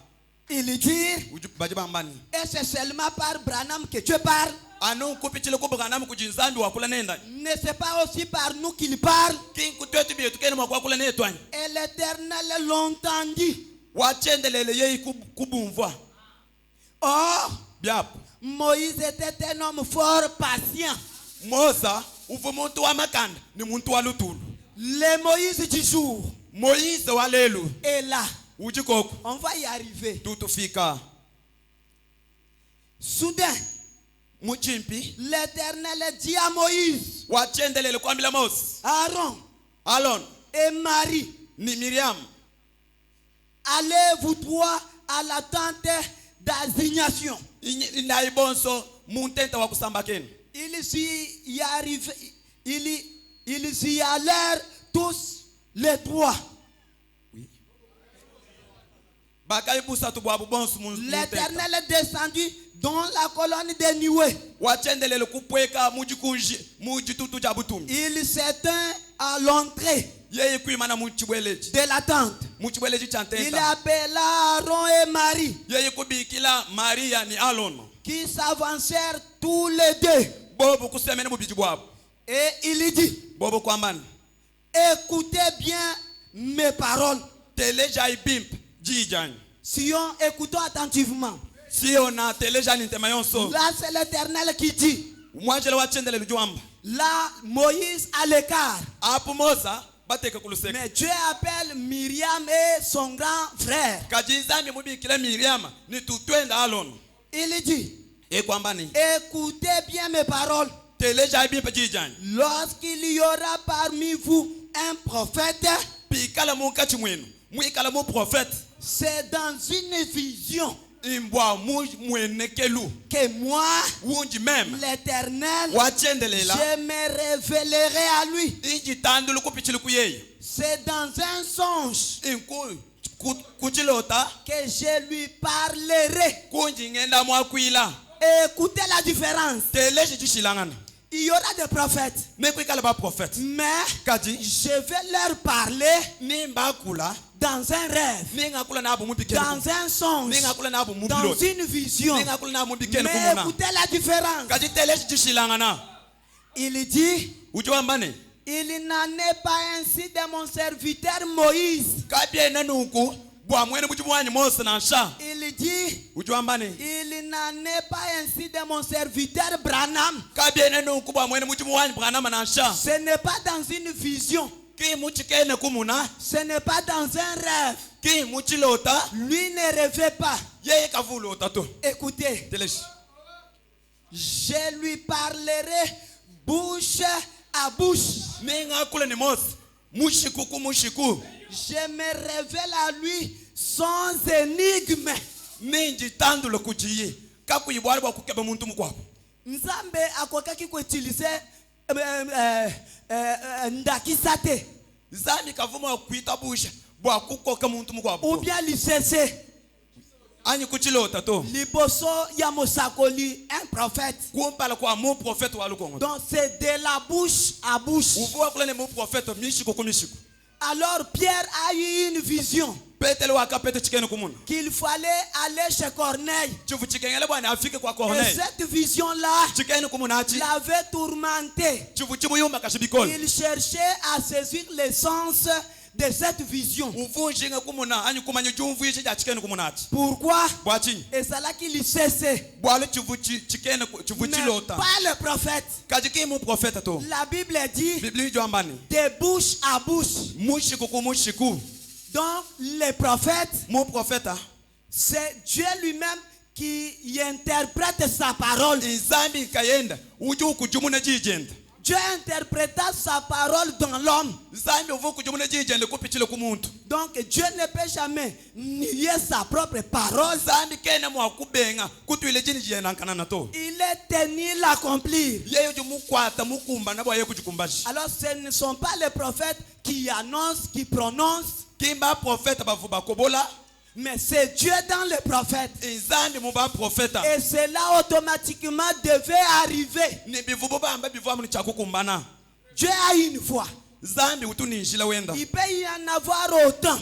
G: Il dit,
H: baje bambani
G: et c'est seulement par Branham que Dieu parle.
H: anu kupichile ku Branham kujinzandi wakula nenda
G: Ne c'est pas aussi par nous qu'il parle.
H: ki kutwetu byetu kene mwa kwa kula netwani
G: Et l'Éternel l'entendit.
H: wachendelele yeye kubumvwa
G: Or,
H: byapo
G: Moïse était un homme fort patient.
H: Mosa uvu muntu wa makanda ni muntu wa lutulu
G: Le Moïse du jour
H: Moïse wa lelu
G: est là.
H: ujikoko
G: On va y arriver.
H: tutufika
G: Soudain,
H: muchimpi
G: l'Éternel dit à Moïse,
H: wachendelele kwambila Mose
G: Aaron
H: Alon
G: et Marie,
H: ni Miriam
G: allez vous trois à la tente d'assignation.
H: inaibonso muntenta wa kusamba kene
G: Ils y allèrent tous les trois.
H: bakaibusa tubwabu bonso muntenta
G: L'Éternel est descendu dans la colonne de nuée.
H: wachendelele kupweka mujitutu ja butumi
G: Il s'éteint à l'entrée
H: yeye kuimana muchibweleji
G: de la tente.
H: muchibweleji
G: Il
H: chantenta
G: appela Aaron et Marie
H: yeye kubikila Maria ni Alon
G: qui s'avancèrent tous les deux.
H: bobo kusemene mubiji bwabo
G: Et il dit,
H: bobo kwambani
G: Écoutez bien mes paroles.
H: teleja ibimp jijany
G: Sion, écoutons attentivement.
H: si ona teleja nitema yonso
G: Là, c'est l'Éternel qui dit.
H: mwajele wachendele lujwamba
G: Là, Moïse à l'écart.
H: apo mosa bateke kuluseka
G: Mais Dieu appelle Myriam et son grand frère.
H: kajizambi mubikile miriama ni tutwenda alono
G: Il dit,
H: ekwamba ni
G: écoutez bien mes paroles.
H: teleja ibimp jijany
G: Lorsqu'il y aura parmi vous un prophète,
H: pikala mukachi mwenu mwikala mu prophète
G: c'est dans une vision
H: imbwa mwenekelu
G: que moi,
H: wunji meme
G: l'Éternel,
H: wachendelela
G: je me révélerai à lui.
H: injitandulu kupichili kuyeye
G: C'est dans un songe
H: kuchilota
G: que je lui parlerai.
H: kunji ngenda mwakwila
G: Écoutez la différence.
H: teleji chishilangana
G: Il y aura des prophètes,
H: mekwikala ba prophète
G: mais
H: kati
G: je vais leur parler
H: nimba kula
G: dans un rêve,
H: ningakula nabo mubikeni
G: dans un songe,
H: ningakula nabo
G: dans
H: mubiloti
G: une vision.
H: ningakula nabo mubikeni
G: Mais
H: kumuna
G: écoutez la différence.
H: kati teleji chishilangana
G: Il dit,
H: ujwambane
G: il n'en est pas ainsi de mon serviteur Moïse.
H: kabyena nuku bwa mwene bujubwanyi mose nansha
G: Il dit,
H: ujwambane
G: il n'en est pas ainsi de mon serviteur Branham.
H: kabyena nuku bwa mwene bujubwanyi bwanama nansha
G: Ce n'est pas dans une vision.
H: ki muchikene kumuna
G: Ce n'est pas dans un rêve.
H: ki muchilota
G: Lui ne rêvait pas.
H: yeye kavulota to
G: Écoutez,
H: teleji
G: je lui parlerai bouche à bouche.
H: ningakula ni mose mushiku ku mushiku
G: Je me révèle à lui sans énigme.
H: ninjitandula kujiye kakuyibwali bwa kukeba muntu mukwabo
G: Nzambe akokaki kuutiliser ndakisate
H: zami kavuma kuita busha bwa kukoka muntu
G: ou
H: mukwabo
G: bien lisese
H: anyi kuchilota to
G: liboso ya mosakoli un prophète.
H: kumpala kwa mu prophète wa lukongo
G: Donc c'est de la bouche à bouche.
H: uvuwa kula ni mu prophète mishiku ku mishiku
G: Alors Pierre a eu une vision
H: petele wakapete chikene kumuna
G: qu'il fallait aller chez Corneille.
H: chifu chikengele bwana afike kwa
G: Et
H: Corneille
G: cette vision-là
H: chikene kumuna achi
G: l'avait tourmenté.
H: chifu chibuyumba kashibikole
G: Il cherchait à saisir l'essence de cette vision.
H: uvunjinga kumuna anyi kumanya jumvu yichi ja chikene kumuna achi
G: Pourquoi?
H: bwachi
G: Et c'est là qu'il cessait.
H: bwale chifu chikene chifu
G: Mais
H: chilota
G: pas le prophète.
H: kajiki mu prophète to
G: La Bible dit
H: biblia jwambani
G: de bouche à bouche.
H: mushiku ku mushiku
G: Donc les prophètes,
H: mu prophète
G: c'est Dieu lui-même qui y interprète sa parole.
H: izambi kayenda uju kujumuna jijenda
G: Dieu interpréta sa parole dans l'homme.
H: zambi uvu kujumuna jijenda kupichile kumuntu
G: Donc Dieu ne peut jamais nier sa propre parole.
H: zambi kena mwakubenga kutwile jini jiyenda nkanana to
G: Il est tenu l'accomplir.
H: yeyo jumukwata mukumba nabo aye kujikumbashi
G: Alors ce ne sont pas les prophètes qui annoncent, qui prononcent,
H: kimba prophète bavu bakobola
G: mais c'est Dieu dans les prophètes.
H: izambi muba prophète
G: Et cela automatiquement devait arriver.
H: ni bivubo bamba bivu amuni chakukumbana
G: Dieu a une voix.
H: zambi utunishila wenda
G: Il peut y en avoir autant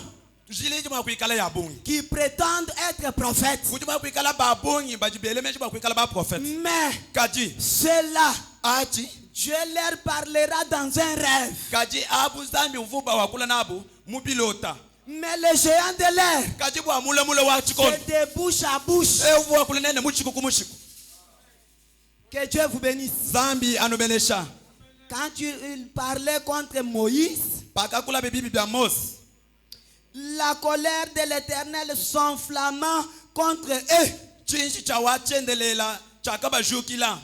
H: jili juma kuikala ya bungi
G: qui prétendent être prophètes.
H: kujuma kuikala babungi bajibele meji kuikala ba prophète
G: Mais
H: kaji
G: cela,
H: achi
G: Dieu leur parlera dans un rêve.
H: kaji abu zambi uvuba wakula nabu mubilota
G: Mais les géants de l'air,
H: kaji bwa mule wa chikono
G: c'est de bouche à bouche.
H: uvuwa kule nene mushiku kumushiku
G: Que Dieu vous bénisse.
H: zambi anobenesha
G: Quand il parlait contre Moïse,
H: pakakula bibibi bya mose
G: la colère de l'Éternel s'enflammant contre eux.
H: chinshi cha wachendelela chakabajukila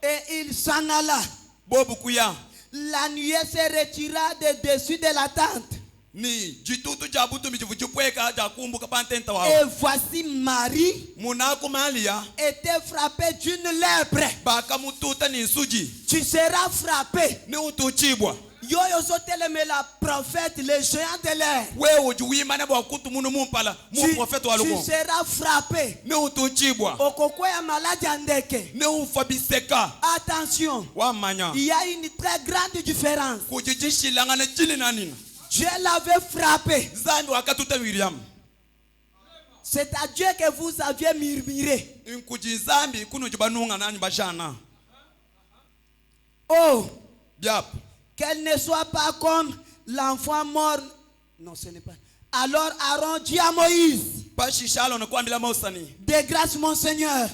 G: Et il s'en alla.
H: bobukuya
G: La nuée se retira de dessus de la tente.
H: ni jitutu ja butumi jivujupweka ja kumbuka pantenta wao
G: Et voici Marie
H: munakumalia
G: était frappée d'une lèpre.
H: bakamututa ni suji
G: Tu seras frappé.
H: ni utuchibwa
G: Yoyo zoteleme la prophète, les géants de l'air.
H: wewe juwimane bwa kutu munu mumpala mu prophète wa
G: Tu
H: luko
G: seras frappé.
H: ni utuchibwa
G: Okoko ya maladi andeke.
H: ni ufabiseka
G: Attention,
H: wamanya
G: il y a une très grande différence.
H: kujijishilangana jini na nina
G: Dieu l'avait frappé.
H: zambi wakatuta William
G: C'est à Dieu que vous aviez murmuré.
H: inkuji zambi kunu jibanunga nani bashana
G: Oh,
H: byap
G: qu'elle ne soit pas comme l'enfant mort. Non, ce n'est pas. Alors Aaron dit à Moïse, de grâce mon Seigneur,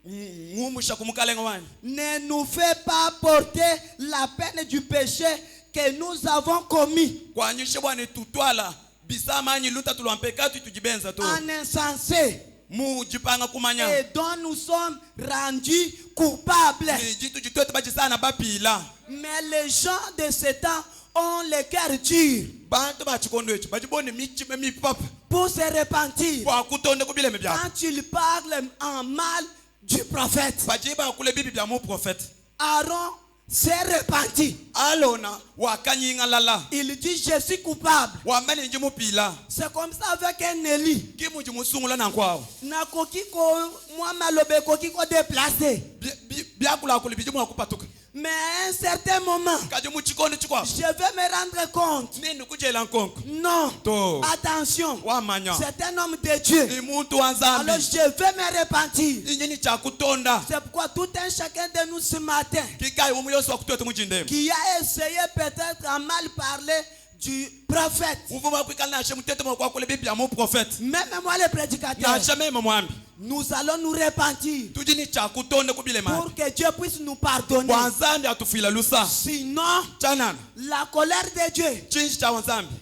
G: ne nous fais pas porter la peine du péché que nous avons commis en insensé et dont nous sommes rendus coupables. Mais les gens de ce temps ont le cœur dur pour se repentir quand ils parlent en mal du prophète. Aaron s'est repenti. Il dit je suis coupable. C'est comme ça avec un Élie. Moi malobe koki ko déplacé. Mais à un certain moment, je vais me rendre compte. Non, attention, c'est un homme de Dieu. Alors je vais me repentir. C'est pourquoi tout un chacun de nous ce matin qui a essayé peut-être à mal parler du prophète. Même moi le prédicateur, nous allons nous repentir pour que Dieu puisse nous pardonner. Sinon, la colère de Dieu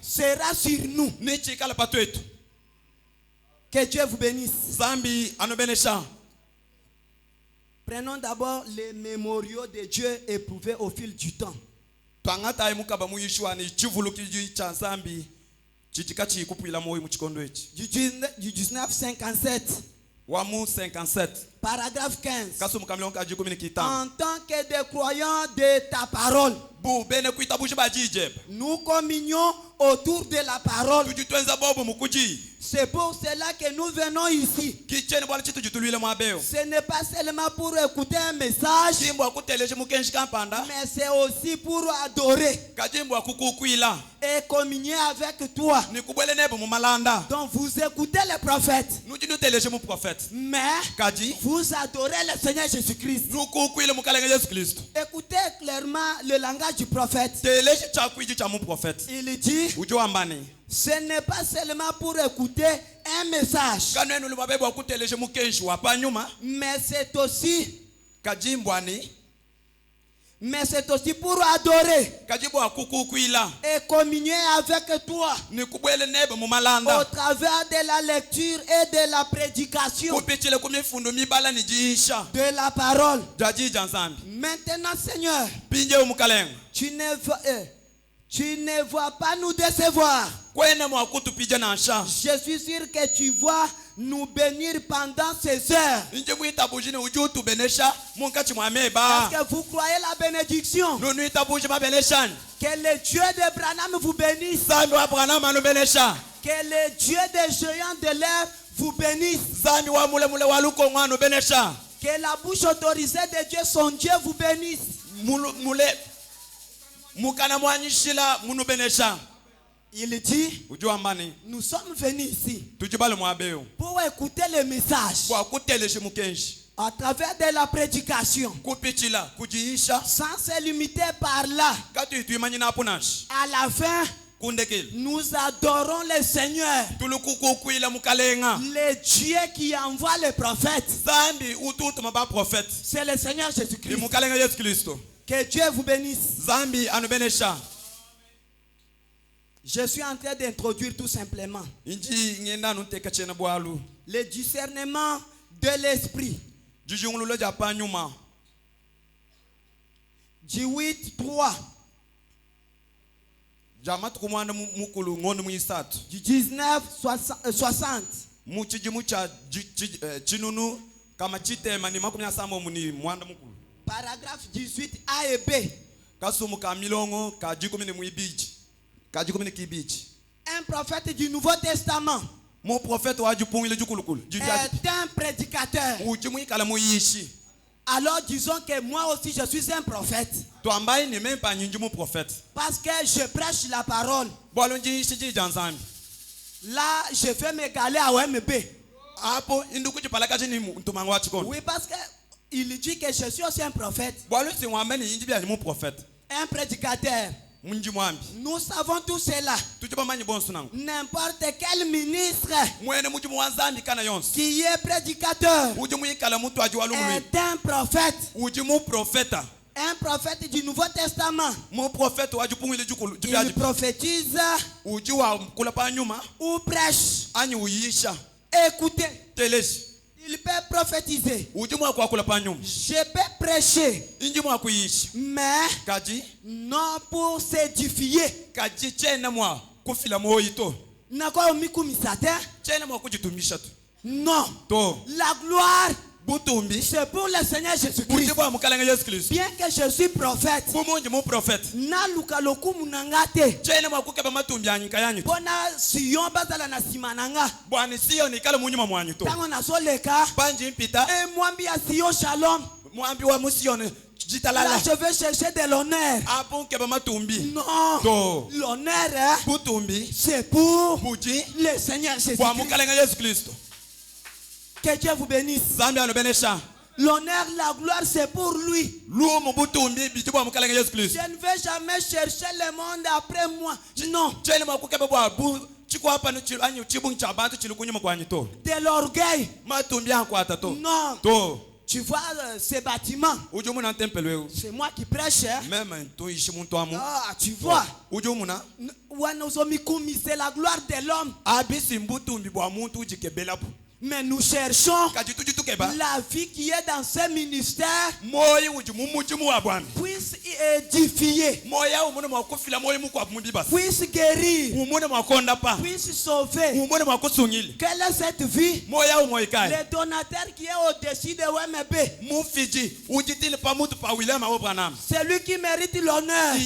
G: sera sur nous. Que Dieu vous bénisse. Prenons d'abord les mémoriaux de Dieu éprouvés au fil du temps. Du 1957. Paragraphe 15. En tant que des croyants de ta parole, nous communions autour de la parole. C'est pour cela que nous venons ici. Ce n'est pas seulement pour écouter un message, mais c'est aussi pour adorer et communier avec toi. Donc vous écoutez le prophète, mais vous adorez le Seigneur Jésus-Christ. Écoutez clairement le langage du prophète. Il dit, ce n'est pas seulement pour écouter un message, mais c'est aussi pour adorer et communier avec toi au travers de la lecture et de la prédication de la parole. Maintenant, Seigneur, tu ne vas pas nous décevoir. Je suis sûr que tu vas nous bénir pendant ces heures. Est-ce que vous croyez la bénédiction? Que le Dieu de Branham vous bénisse. Que le Dieu des géants de l'air vous bénisse. Que la bouche autorisée de Dieu, son Dieu, vous bénisse. Il dit, nous sommes venus ici pour écouter le message à travers de la prédication, sans se limiter par là. À la fin, nous adorons le Seigneur, le Dieu qui envoie les prophètes. C'est le Seigneur Jésus-Christ. Que Dieu vous bénisse. Je suis en train d'introduire tout simplement le discernement de l'esprit. Du 8-3. Du 19-60. Paragraphe 18A et B. Un prophète du Nouveau Testament est un prédicateur. Alors disons que moi aussi je suis un prophète. Parce que je prêche la parole. Là je vais m'égaler à OMB. Oui, parce que il dit que je suis aussi un prophète. Un prédicateur. Nous savons tout cela. N'importe quel ministre qui est prédicateur est un prophète. Un prophète du Nouveau Testament. Il prophétise ou prêche. Écoutez. Il peut prophétiser. Je peux prêcher. Mais non pour s'édifier. Non. La gloire, c'est pour le Seigneur Jésus-Christ. Bien que je suis prophète, na luka lokumu nangate. Bona siyon bazala na simananga. Tango na soleka. Et mwambi ya siyon shalom. Là, je vais chercher de l'honneur. Non. L'honneur, c'est pour le Seigneur Jésus-Christ. Que Dieu vous bénisse. L'honneur, la gloire, c'est pour lui. Je ne vais jamais chercher le monde après moi. Non. De l'orgueil. Non. Tu vois ces bâtiments. C'est moi qui prêche. Ah, tu vois. C'est la gloire de l'homme. Mais nous cherchons la vie qui est dans ce ministère puisse édifier, puisse guérir, puisse sauver. Quelle est cette vie? Le donateur qui est au-dessus de WMB, c'est lui qui mérite l'honneur.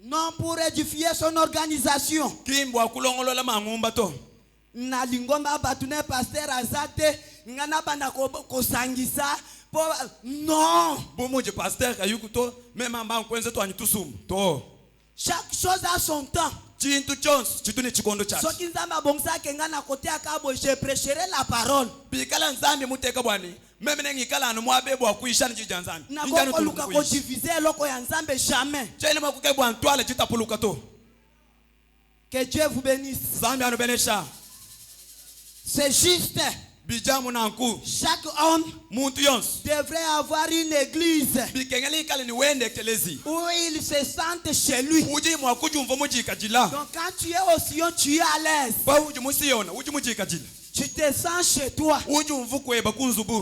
G: Non pour édifier son organisation. Na lingomba batune pasteur azate ngana bana ko sangisa non. Chaque chose a son temps. Je prêcherai la parole. Jamais. Que Dieu vous bénisse. C'est juste. Chaque homme devrait avoir une église où il se sente chez lui. Donc quand tu es au Sion, tu es à l'aise. Tu te sens chez toi.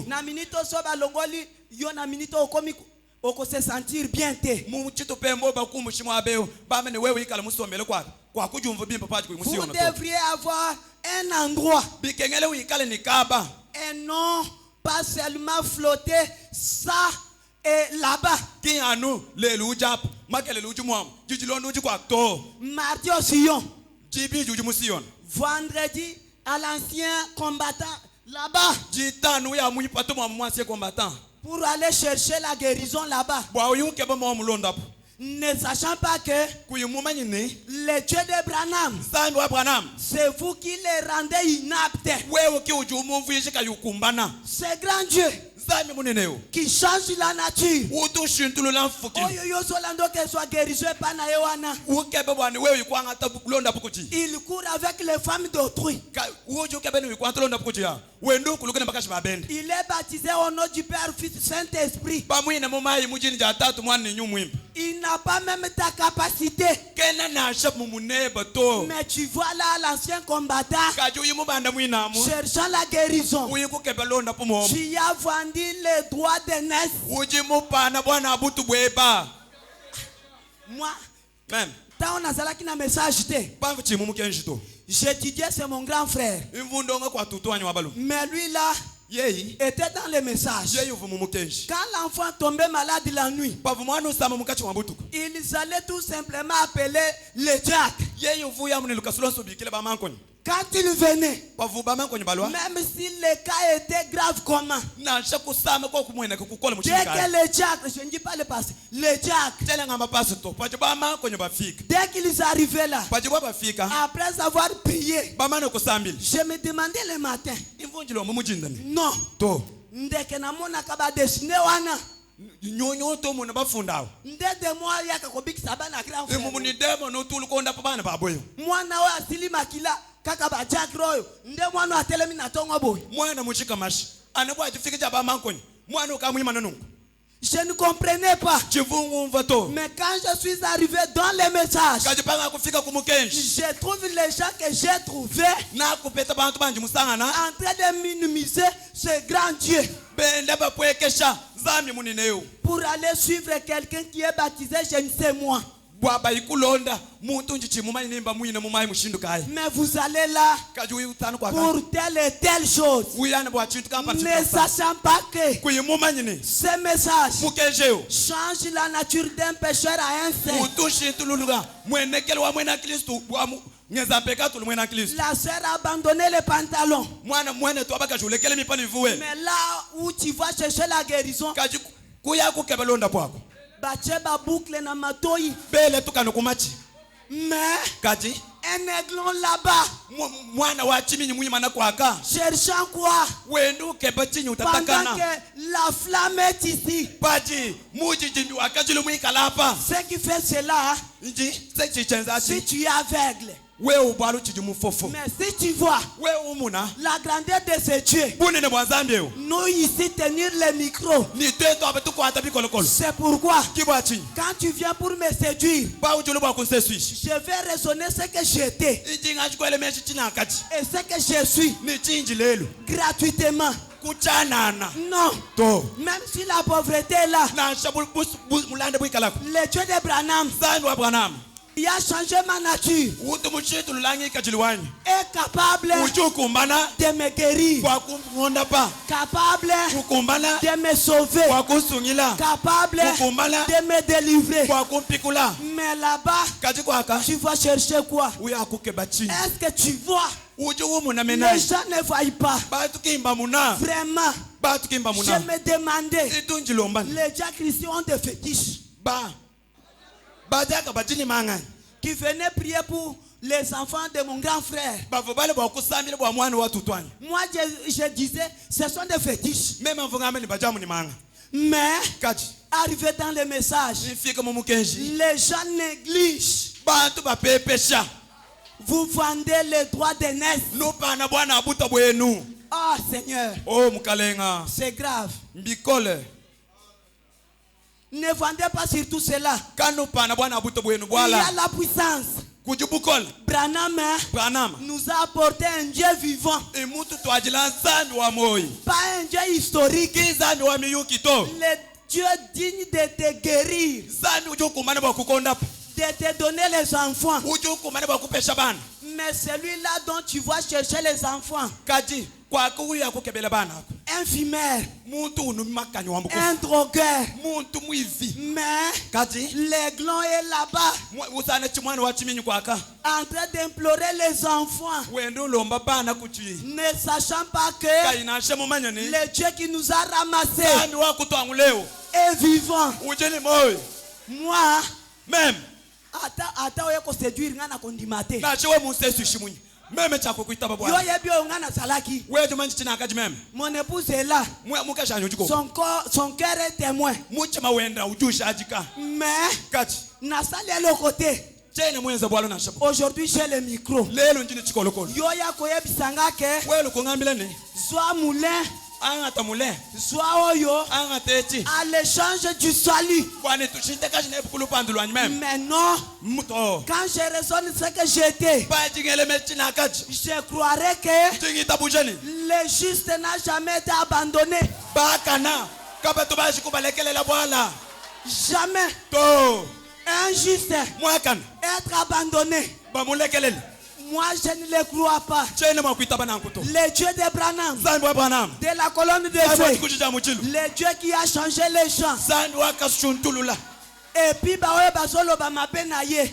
G: Na minito soba longoli yo na minito okomi oko se sentir bien te. Vous devriez avoir un endroit et non pas seulement flotter ça et là-bas. Mardi au Sion. Vendredi à l'ancien combattant là-bas. Pour aller chercher la guérison là-bas. Ne sachant pas que le Dieu d'Abraham, c'est vous qui les rendez inaptes. C'est grand Dieu qui change la nature. Il court avec les femmes d'autrui. Il est baptisé au nom du Père, Fils, Saint-Esprit. Il n'a pas même ta capacité. Mais tu vois là l'ancien combattant cherchant la guérison. Tu as vendu les droits de naissance. Moi, tant on a ça qui n'a message. J'étudiais, c'est mon grand frère. Mais lui là était dans les messages. Quand l'enfant tombait malade la nuit, ils allaient tout simplement appeler le diacre. Quand il venait, même si le cas était grave comment, dès que le diacre, je ne dis pas le passé, le diacre, dès qu'ils arrivaient là, après avoir prié, je me demandais le matin, non, ndeke namonaka badesine wana
H: nyonyo to mona bafundawo
G: ndede mwa yaka kobikisa bana grand frère
H: imumuni demo no tulukonda pa bana baboyo
G: mwana oyo asili makila kaka bajakre oyo nde mwana atelemi na ntongo boye
H: mwana muchika mashi anabwa ajifike jaba mankoni mwana ukamwima nanungu.
G: Je ne comprenais pas.
H: Mais
G: quand je suis arrivé dans les messages,
H: je
G: trouve les gens que j'ai trouvés en train de minimiser ce grand Dieu pour aller suivre quelqu'un qui est baptisé, je ne sais moi. Mais vous allez là pour telle et telle chose, ne sachant pas que ce message change la nature d'un pécheur à un saint. La sœur a abandonné les pantalons. Mais là où tu vas chercher la guérison, Bacheba boucle na matoi. Mais un aiglon là-bas, cherchant quoi? Pendant que la flamme est ici. Ce qui fait cela, si tu es aveugle, mais si tu vois la grandeur de ce Dieu, nous ici tenir le micro, c'est pourquoi quand tu viens pour me séduire, je vais raisonner ce que j'étais et ce que je suis gratuitement. Non, même si la pauvreté est là, le Dieu de Branham, il a changé ma nature, est capable de me guérir, capable de me sauver, capable de me délivrer. Mais là-bas, tu vas chercher quoi? Est-ce que tu vois? Les gens ne voient pas. Vraiment, je me demandais, les gens chrétiens ont des fétiches qui venaient prier pour les enfants de mon grand frère. Moi, je disais, ce sont des fétiches. Mais, arrivé dans le message, les gens négligent. Vous vendez les droits d'aînesse. Oh Seigneur, c'est grave. Ne vendez pas sur tout cela. Il y a la puissance. Branham nous a apporté un Dieu vivant, pas un Dieu historique. Le Dieu digne de te guérir, de te donner les enfants. Mais celui-là dont tu vas chercher les enfants, infirmière, un drogueur, mais l'aiglon est là-bas en train d'implorer les enfants, ne sachant pas que le Dieu qui nous a ramassés est vivant. Moi, même ata oye ko séduire ngana kondimate mon épouse est là, son cœur est témoin, mais Nassali est le côté. Aujourd'hui j'ai le micro. Yoya koye bisanga ke soit moulin, soit oyo, à l'échange du salut. Mais non, quand je raisonne ce que j'étais, je croirais que le juste n'a jamais été abandonné. Jamais. Un juste être abandonné, moi je ne le crois pas. Le Dieu de Branham, de la colonne de feu, le Dieu qui a changé les gens. Et puis bazolo ba mapena ye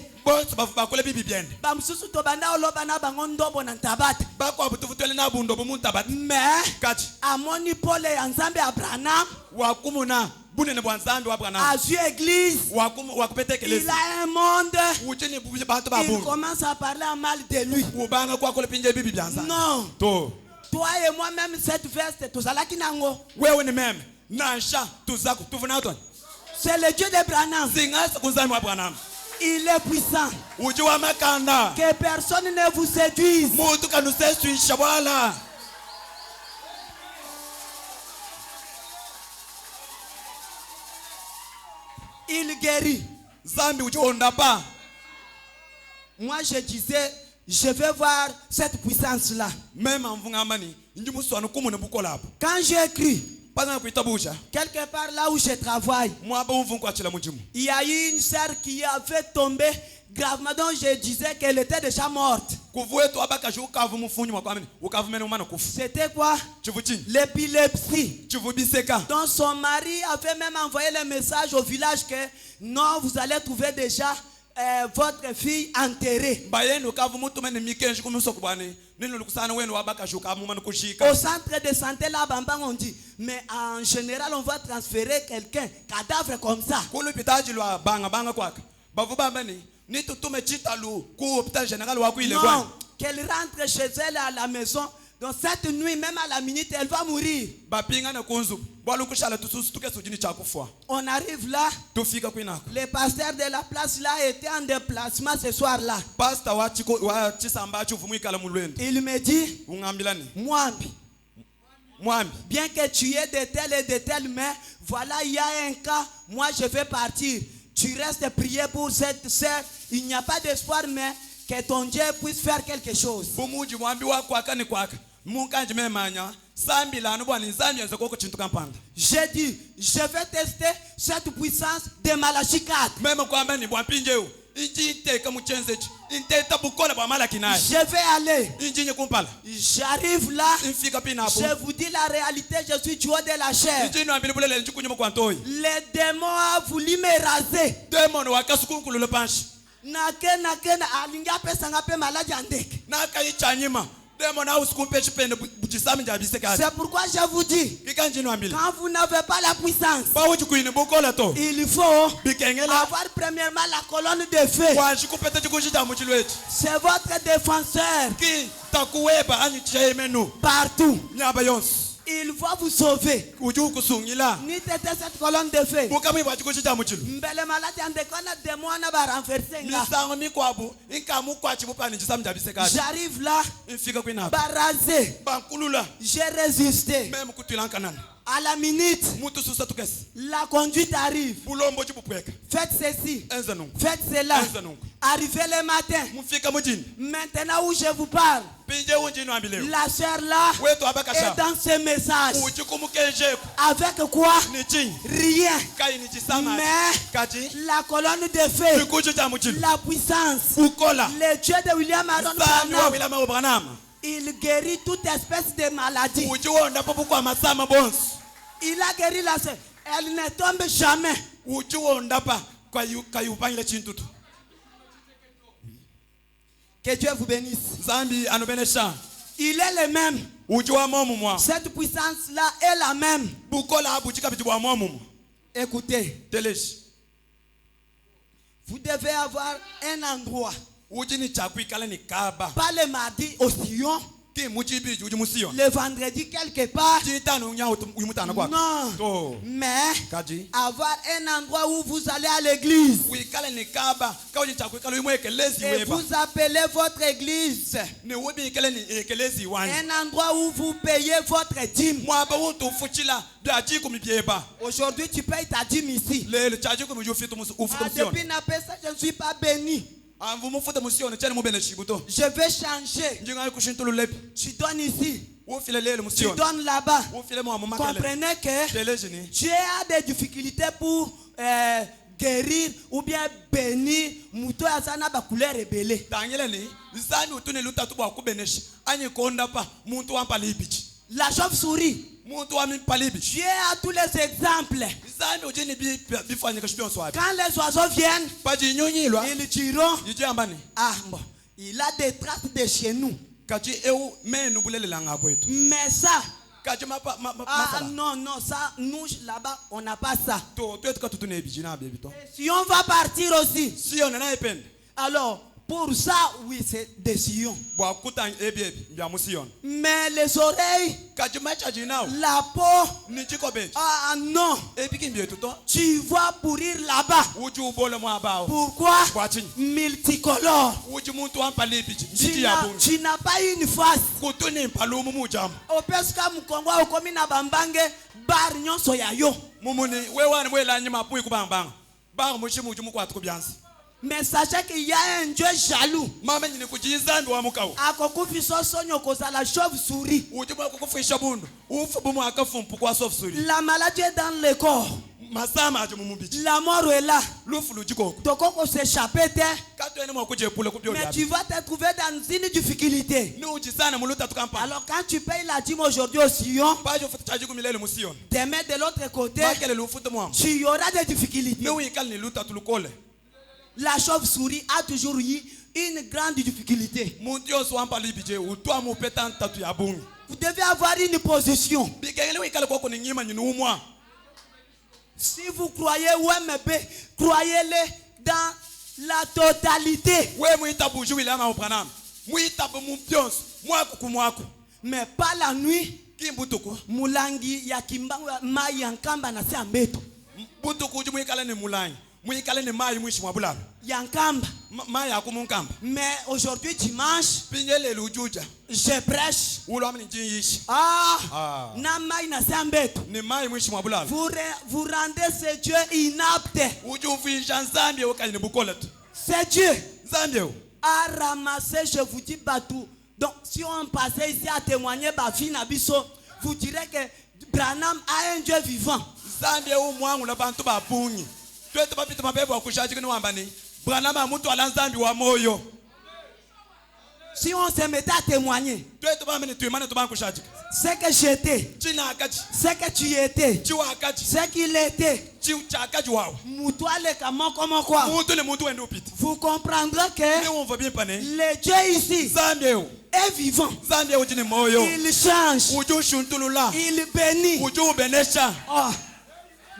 G: bamsusu to banda oloba na bango ndobo na ntabata. Mais amoni pole ya nzambe ya Branham a vu église, il a un monde, il commence à parler en mal de lui. Non, Toi et moi-même, cette veste, tout ça là qui n'ango.
H: wewe ni meme nasha tuzako tuvuna ton
G: C'est le Dieu de Branham.
H: singasa kunzani wa Branham
G: Il est puissant.
H: uji wa makanda
G: Que personne ne vous séduise.
H: muntu kanuseswisha bwala
G: Il guérit.
H: zambi uji ondapa.
G: Moi, je disais, je vais voir cette puissance-là.
H: Même en Vungamani,
G: Quand j'écris,
H: quelque
G: quelque part là où je travaille, il y a eu une sœur qui avait tombé gravement, donc je disais qu'elle était déjà morte. C'était quoi? L'épilepsie. Donc son mari avait même envoyé le message au village que non, vous allez trouver déjà votre fille enterrée. Au centre de santé là, Bambang, on dit, mais en général, on va transférer quelqu'un, cadavre comme ça. Non, qu'elle rentre chez elle à la maison. Donc cette nuit, même à la minute, elle va mourir. On arrive là. Le pasteur de la place là était en déplacement ce soir là. Il me dit, moi, bien que tu aies de tels et de tels, mais voilà, il y a un cas, moi je vais partir. Tu restes prier pour cette sœur. Il n'y a pas d'espoir, mais que ton Dieu puisse faire quelque chose. J'ai dit, je vais tester cette puissance de Malachie 4. Je vais aller. J'arrive là. Je vous dis la réalité, je suis du haut de la chair. Le démon a voulu me raser. C'est pourquoi je vous dis, quand vous n'avez pas la puissance, il faut avoir premièrement la colonne de feu. C'est votre défenseur partout. Il va vous sauver. Ni tete cette colonne de feu. Mbele malade andekona demona ba renverser nga. J'arrive là. Barasé. J'ai résisté. À la minute, la conduite arrive. Faites ceci. Faites cela. Arrivez le matin. Maintenant où je vous parle, la sœur là est dans ce message. Avec quoi? Rien. Mais la colonne de feu, la puissance, le Dieu de William Aaron Branham, il guérit toute espèce de maladie. Il a guéri la sœur. Elle ne tombe jamais. Que Dieu vous bénisse. Il est le même. Cette puissance-là est la même. Écoutez. Vous devez avoir un endroit. Pas le mardi au sillon. Le vendredi quelque part. Non. Mais avoir un endroit où vous allez à l'église. Et vous appelez votre église. Un endroit où vous payez votre dîme. Aujourd'hui tu payes ta dîme ici. Depuis Napesa je ne suis pas béni. Je vais changer. Tu donnes ici. Tu donnes là-bas. Comprenez que tu as des difficultés pour guérir ou bien bénir. Mouto azana ba couleur rebelle. La chauve-souris. Dieu a tous les exemples. Quand les oiseaux viennent, ils diront, ah bon, il a des traces de chez nous. Mais ça, ah non, ça, nous là-bas, on n'a pas ça. Et si on va partir aussi, alors, Pour ça, oui, c'est des sillons.
H: bwakuta ebiebi bya musiyon
G: Mais les oreilles,
H: kajimacha jinao
G: la peau,
H: nichiko beji
G: ah non,
H: ebiki mbietu to
G: tu vas pourrir là-bas.
H: uji ubole mwa bao
G: Pourquoi?
H: bwachini
G: Multicolore.
H: uji muntu ampali bichi njiti ya bungi
G: Tu n'as pas une face.
H: kutuni mpalumu mujamu
G: Opeska mkongo okomi na bambange bar nyonso ya yo.
H: mumuni wewani mwelanyi mapui kubambanga banga mushimu uji mukwatu kubyansi
G: Mais sachez qu'il y a un Dieu jaloux.
H: mama nyini kujizambi wa mukawo
G: Akokufiso sonyo kozala chauve-souris.
H: uji mwakukufisha bundu ufu bumu akafumpu kwa sofu suri
G: La maladie est dans le corps.
H: masama aji mumubichi
G: La mort est là.
H: lufu lujikoko
G: Tokoko s'échapper te.
H: katwene mwakujepule kubyo
G: Mais
H: yabi
G: tu vas te trouver dans une difficulté.
H: ni uji sana muluta tukampa
G: Alors quand tu payes la dîme aujourd'hui au Sion,
H: bajo futa chaji kumilele musiyon
G: demain de l'autre côté,
H: makele lufuta mwamu
G: tu y auras des difficultés.
H: ni wikali ni luta tulukole
G: La chauve-souris a toujours eu une grande difficulté.
H: muntu yonse wampali bije utwa mupeta ntatu ya bungi
G: Vous devez avoir une position.
H: bigengele wikali koko ni nyima nyini umwa
G: Si vous croyez OMB, croyez-le dans la totalité.
H: we muita buju wile ama upranam muita bumu byonse mwaku kumwaku
G: Mais pas la nuit.
H: kimbutuku
G: Mulangi ya kimbangu mai yankamba na se ambeto.
H: butuku uji mwikale ni mulanyi mwikale ni mayi mwishi mwabulalo
G: Yankamba.
H: mayi akumunkamba
G: Mais aujourd'hui dimanche,
H: pingelele ujuja
G: je prêche.
H: ulwami ni jinyishi
G: Ah, na mai na se ambeto.
H: ni mayi mwishi mwabulalo
G: Vous rendez ce Dieu inapte.
H: uji uvisha nzambie ukali ni bukoletu
G: C'est Dieu
H: nzambie u
G: a ramassé, je vous dis, Batou. Donc, si on passait ici à témoigner, Bafi Nabiso, vous direz que Branham a un Dieu vivant.
H: nzambie u mwangu la bantu babungi twete bapita mapepo akushaji kini wambani branama mutu ala nzambi wa moyo
G: Si on se mettait à témoigner,
H: twete bamene tuimane tubankushaji
G: ce que j'étais,
H: china akaji
G: ce que tu étais,
H: chiwa akaji
G: ce qu'il était,
H: chicha akaji wawo
G: Moutouale comment quoi.
H: mutu ni mutu wende upita
G: Vous comprendrez
H: ni
G: que
H: umva bien pane
G: le Dieu ici
H: nzambie u
G: est vivant.
H: nzambie uji ni moyo
G: Il change,
H: uji ushuntulula
G: il bénit.
H: uji ubenesha
G: Oh,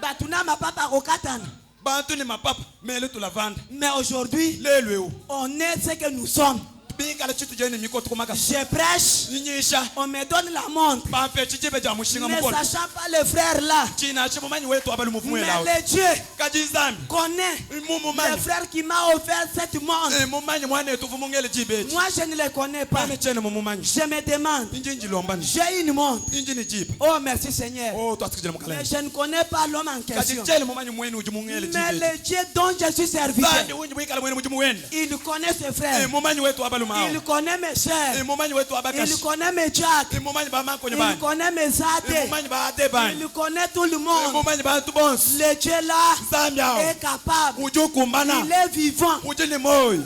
G: Batuna ma papa Okatana.
H: bantu ni mapapa mele tulavanda
G: Mais aujourd'hui,
H: lelwe u
G: on est ce que nous sommes.
H: bingala chitu jeni miko tukumaka
G: Je prêche,
H: ninyisha
G: on me donne la montre.
H: bampe chijibe ja mushinga
G: Ne
H: mukolo
G: sachant pas le frère là.
H: china chimumanyi wetu abali muvumu elawo
G: Mais le Dieu
H: kaji nzambi
G: connaît
H: mumu
G: le
H: manyi
G: frère qui m'a offert cette montre.
H: mumanyi mwana etu vumungele jibeji
G: Moi, je ne le connais pas.
H: pane chene mumumanyi
G: Je me demande,
H: injinji lombani
G: j'ai une montre.
H: injini jibe
G: Oh, merci Seigneur.
H: oh twasikijele
G: Mais
H: mukalenda
G: je ne connais pas l'homme en
H: kaji
G: question.
H: chele mumanyi mweni uji mungele
G: Mais
H: jibeji
G: le Dieu dont je suis
H: nzambi
G: serviteur,
H: unji mwikala mweni muji muwenda
G: il connaît ses frères.
H: mumanyi wetu abali mawo
G: Il connaît mes soeurs.
H: mumanyi wetu
G: Il
H: abakashi
G: connaît mes jack.
H: mumanyi bamankonye
G: Il
H: bani
G: connaît mes athées.
H: mumanyi baate bani
G: Il connaît tout le monde.
H: mumanyi bantu bonse
G: Le Dieu là
H: nzambi awo
G: est capable.
H: uji ukumbana
G: Il est vivant.
H: uji ni moyo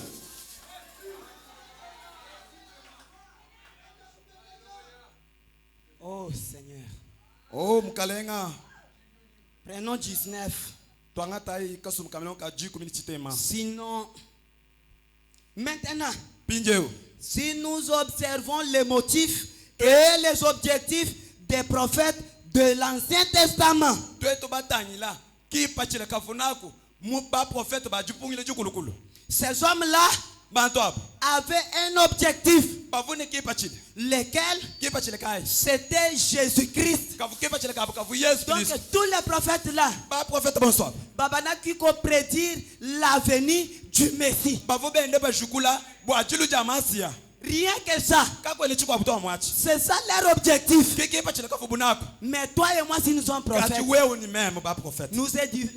G: Oh Seigneur.
H: oh mukalenga
G: Prenons 19.
H: twangatai kasumukamelo ka ji kumini chitema
G: Sinon, maintenant,
H: pinjeo
G: si nous observons les motifs et les objectifs des prophètes de l'Ancien Testament,
H: twetu batangila kipachile kafunako mu baprofete bajipungile jikulukulu
G: ces hommes-là
H: bantu abo
G: avaient un objectif,
H: bavune kipachile
G: lequel
H: kipachile kai
G: c'était Jésus-Christ.
H: kavu kipachile kavu kavu yesu
G: Donc
H: kristo
G: tous les prophètes-là,
H: baprofete bonso abo
G: Babana qui prédire l'avenir du Messie.
H: bavu bende bajukula bwajilu ja masiya
G: Rien que ça.
H: kakwele chikwa butoa mwachi
G: C'est ça leur objectif.
H: kipachile kavu bunako
G: Mais toi et moi, si nous sommes
H: kati
G: prophètes,
H: wewe ni meme baprofete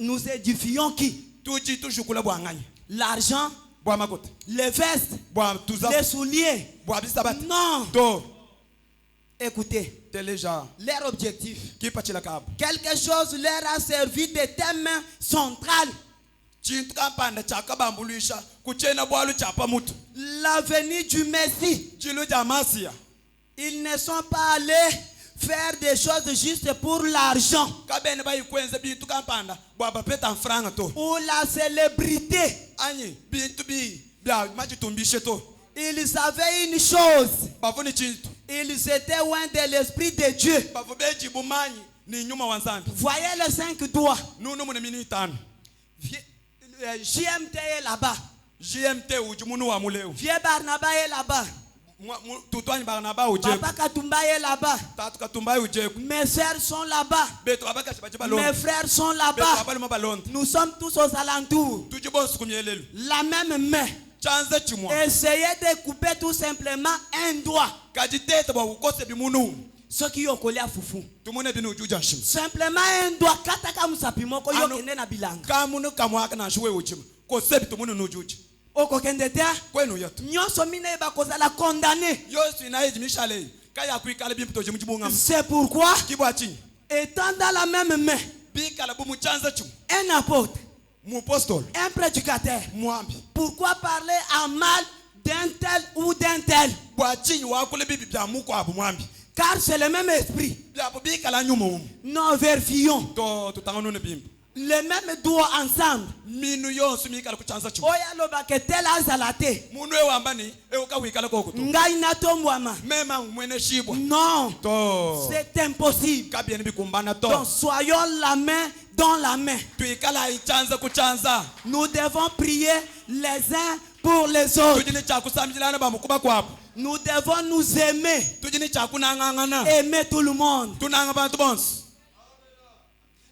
G: nous édifions qui?
H: tuji tujukula bwanganya
G: L'argent,
H: bwa makote
G: les vestes,
H: bwa tuza
G: les souliers.
H: bwa bisabati
G: Non.
H: to
G: Écoutez,
H: teleja
G: leur objectif.
H: kipachile kabu
G: Quelque chose leur a servi de thème central.
H: chintu kampanda chakabambulisha kuchena bwalu chapa mutu
G: L'avenir du Messie.
H: chilu ja masiya
G: Ils ne sont pas allés faire des choses juste pour l'argent
H: kabene bayikwenze bintu kampanda bwabapeta mfranga to
G: ou la célébrité.
H: anyi bintu bya majitumbishe to
G: Ils savaient une chose.
H: bavuni chintu
G: Ils étaient loin de l'Esprit de Dieu.
H: bavu beji bumanyi ni nyuma wa nzambi
G: Voyez les 5 doigts.
H: nunu mune mini itano
G: JMT est là-bas.
H: JMT uji munu wa muleu.
G: Vieux Barnaba est là-bas.
H: Tutwani Barnaba uje.
G: Papa Katumba est là-bas.
H: Tatu Katumba uje.
G: Mes sœurs sont là-bas.
H: Beto abaka shibaji balon.
G: Mes frères sont
H: Beto
G: là-bas.
H: abali mabalon.
G: Nous sommes tous aux alentours.
H: Tuji bon sukumyelelu.
G: La même main.
H: Chanza chimwa.
G: Essayez de couper tout simplement un doigt.
H: Kajitete ba ukose bimunu.
G: Ce qui ont collé à Foufou.
H: Tumune binu ujuja shim.
G: Simplement un doigt. Kataka musapimoko yo kende na bilanga.
H: Kamunu kamwaka na shwe uchima. Ko sebi tumune no ujuji.
G: Oko kende te.
H: Kwenu yetu.
G: Nyonso mine ba kozala condamné.
H: Yosu inaiji mishale. Kaya kuikale bimto jimjibunga.
G: C'est pourquoi,
H: Kibwa chini.
G: étant dans la même main,
H: Bikala bumu chanza chum.
G: un apôtre,
H: Mu apostol.
G: un prédicateur,
H: Mwambi.
G: pourquoi parler en mal d'un tel ou d'un tel?
H: Bwa chini wa kule bibi bya muko abu mwambi.
G: Car c'est le même esprit.
H: Bya bikala nyuma umu.
G: Nous vérifions
H: To tutangano ne bimbi.
G: les mêmes doigts ensemble.
H: Minu yonsu mikala kuchanza chum.
G: Oya loba ke tel azalate.
H: Munu wambani uka wikala koko to.
G: Ngai natombwama.
H: Mema mwene shibwa.
G: Non,
H: To.
G: c'est impossible.
H: Kabia ni bikumbana to.
G: Donc soyons la main dans la main.
H: Tuikala ichanza kuchanza.
G: Nous devons prier les uns pour les autres.
H: Tujini chakusamjilana ba mukuba kwapo.
G: Nous devons nous aimer.
H: Tujini chakunangangana.
G: Aimer tout le monde.
H: Tunanga bantu bonse.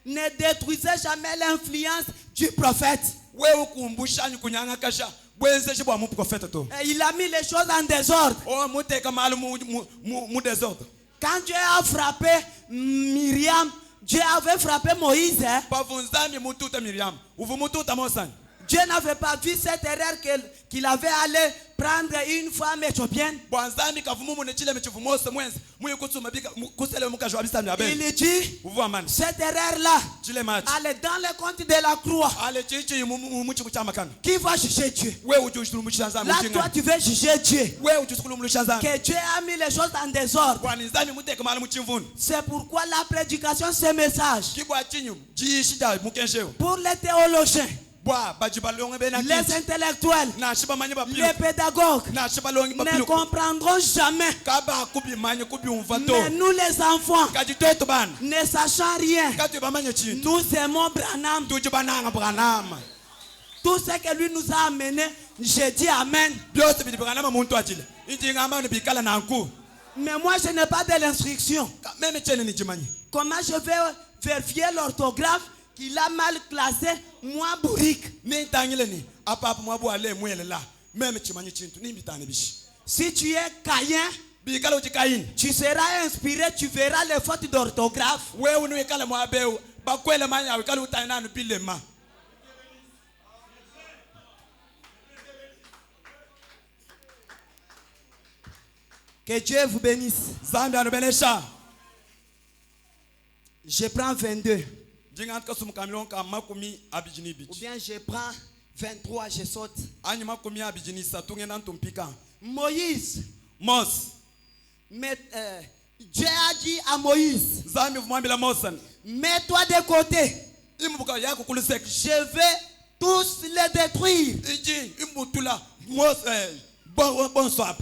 G: Ne détruisez jamais l'influence du prophète.
H: We ukumbushanyi kunyanga kasha. Bwenze shibwa mu prophète to.
G: Et il a mis les choses en désordre.
H: O muteka malu mu désordre.
G: Quand Dieu a frappé Myriam, Dieu avait frappé Moïse. Hein?
H: Pavunzami mututa Miriam. Uvu mututa Mosani.
G: Dieu n'avait pas vu cette erreur qu'il avait allé prendre une femme éthiopienne.
H: Bwanzami kavumu munechile mechivu mose mwenzi. Muye kutsuma bika kusele mukajo abisa myabe.
G: Il dit,
H: Uvu amani.
G: cette erreur-là,
H: Chile match.
G: elle est dans le compte de la croix.
H: Ale chichi muchi kuchama kana.
G: Qui va juger Dieu?
H: We ujushuru mushanza
G: Là, toi, tu veux juger Dieu.
H: We ujushuru mushanza.
G: Que Dieu a mis les choses en désordre.
H: Bwanzami muteka malu muchimvuni.
G: C'est pourquoi la prédication, ce message,
H: Kibwa chinyu jishida mukenshewo.
G: pour les théologiens,
H: Bwa bajibalonge bena
G: les intellectuels,
H: na shiba manye ba
G: les pédagogues
H: na shiba longi ba
G: ne comprendront jamais.
H: kaba kubi manye kubi umvato.
G: Mais nous les enfants,
H: Kajiteto bana.
G: ne sachant rien,
H: Kati ba manye chintu.
G: nous aimons Branham.
H: Tujibananga Branham.
G: Tout ce que lui nous a amené, je dis Amen.
H: Byose bili Branham muntu ajile. Injinga amane bikala na nku.
G: Mais moi, je n'ai pas de l'instruction.
H: Meme chene ni jimanyi.
G: Comment je vais vérifier l'orthographe qu'il a mal classé, moi, bourrique?
H: Ni tangile ni apa mwabu ale mwele la. Meme chimanyi chintu ni mbitane bishi.
G: Si tu es Caïn,
H: Bikala uchikaini.
G: tu seras inspiré, tu verras les fautes d'orthographe.
H: Wewe ni wekala mwabeu. Bakwele manya wekala utaina no pilema.
G: Que Dieu vous bénisse.
H: Zambi anobenesha.
G: Je prends 22.
H: Jinga antuka kamilonka makumi abijini
G: Ou
H: bichi.
G: bien je prends 23, je saute.
H: Anyi makumi abijini satunge na ntumpika.
G: Moïse.
H: Mos.
G: Mais, Dieu a dit à Moïse,
H: Zambi vumwambila Mosan.
G: mets-toi de côté.
H: Imbuka yako kulusek.
G: Je vais tous les détruire.
H: Iji imbutula Mos bon swap.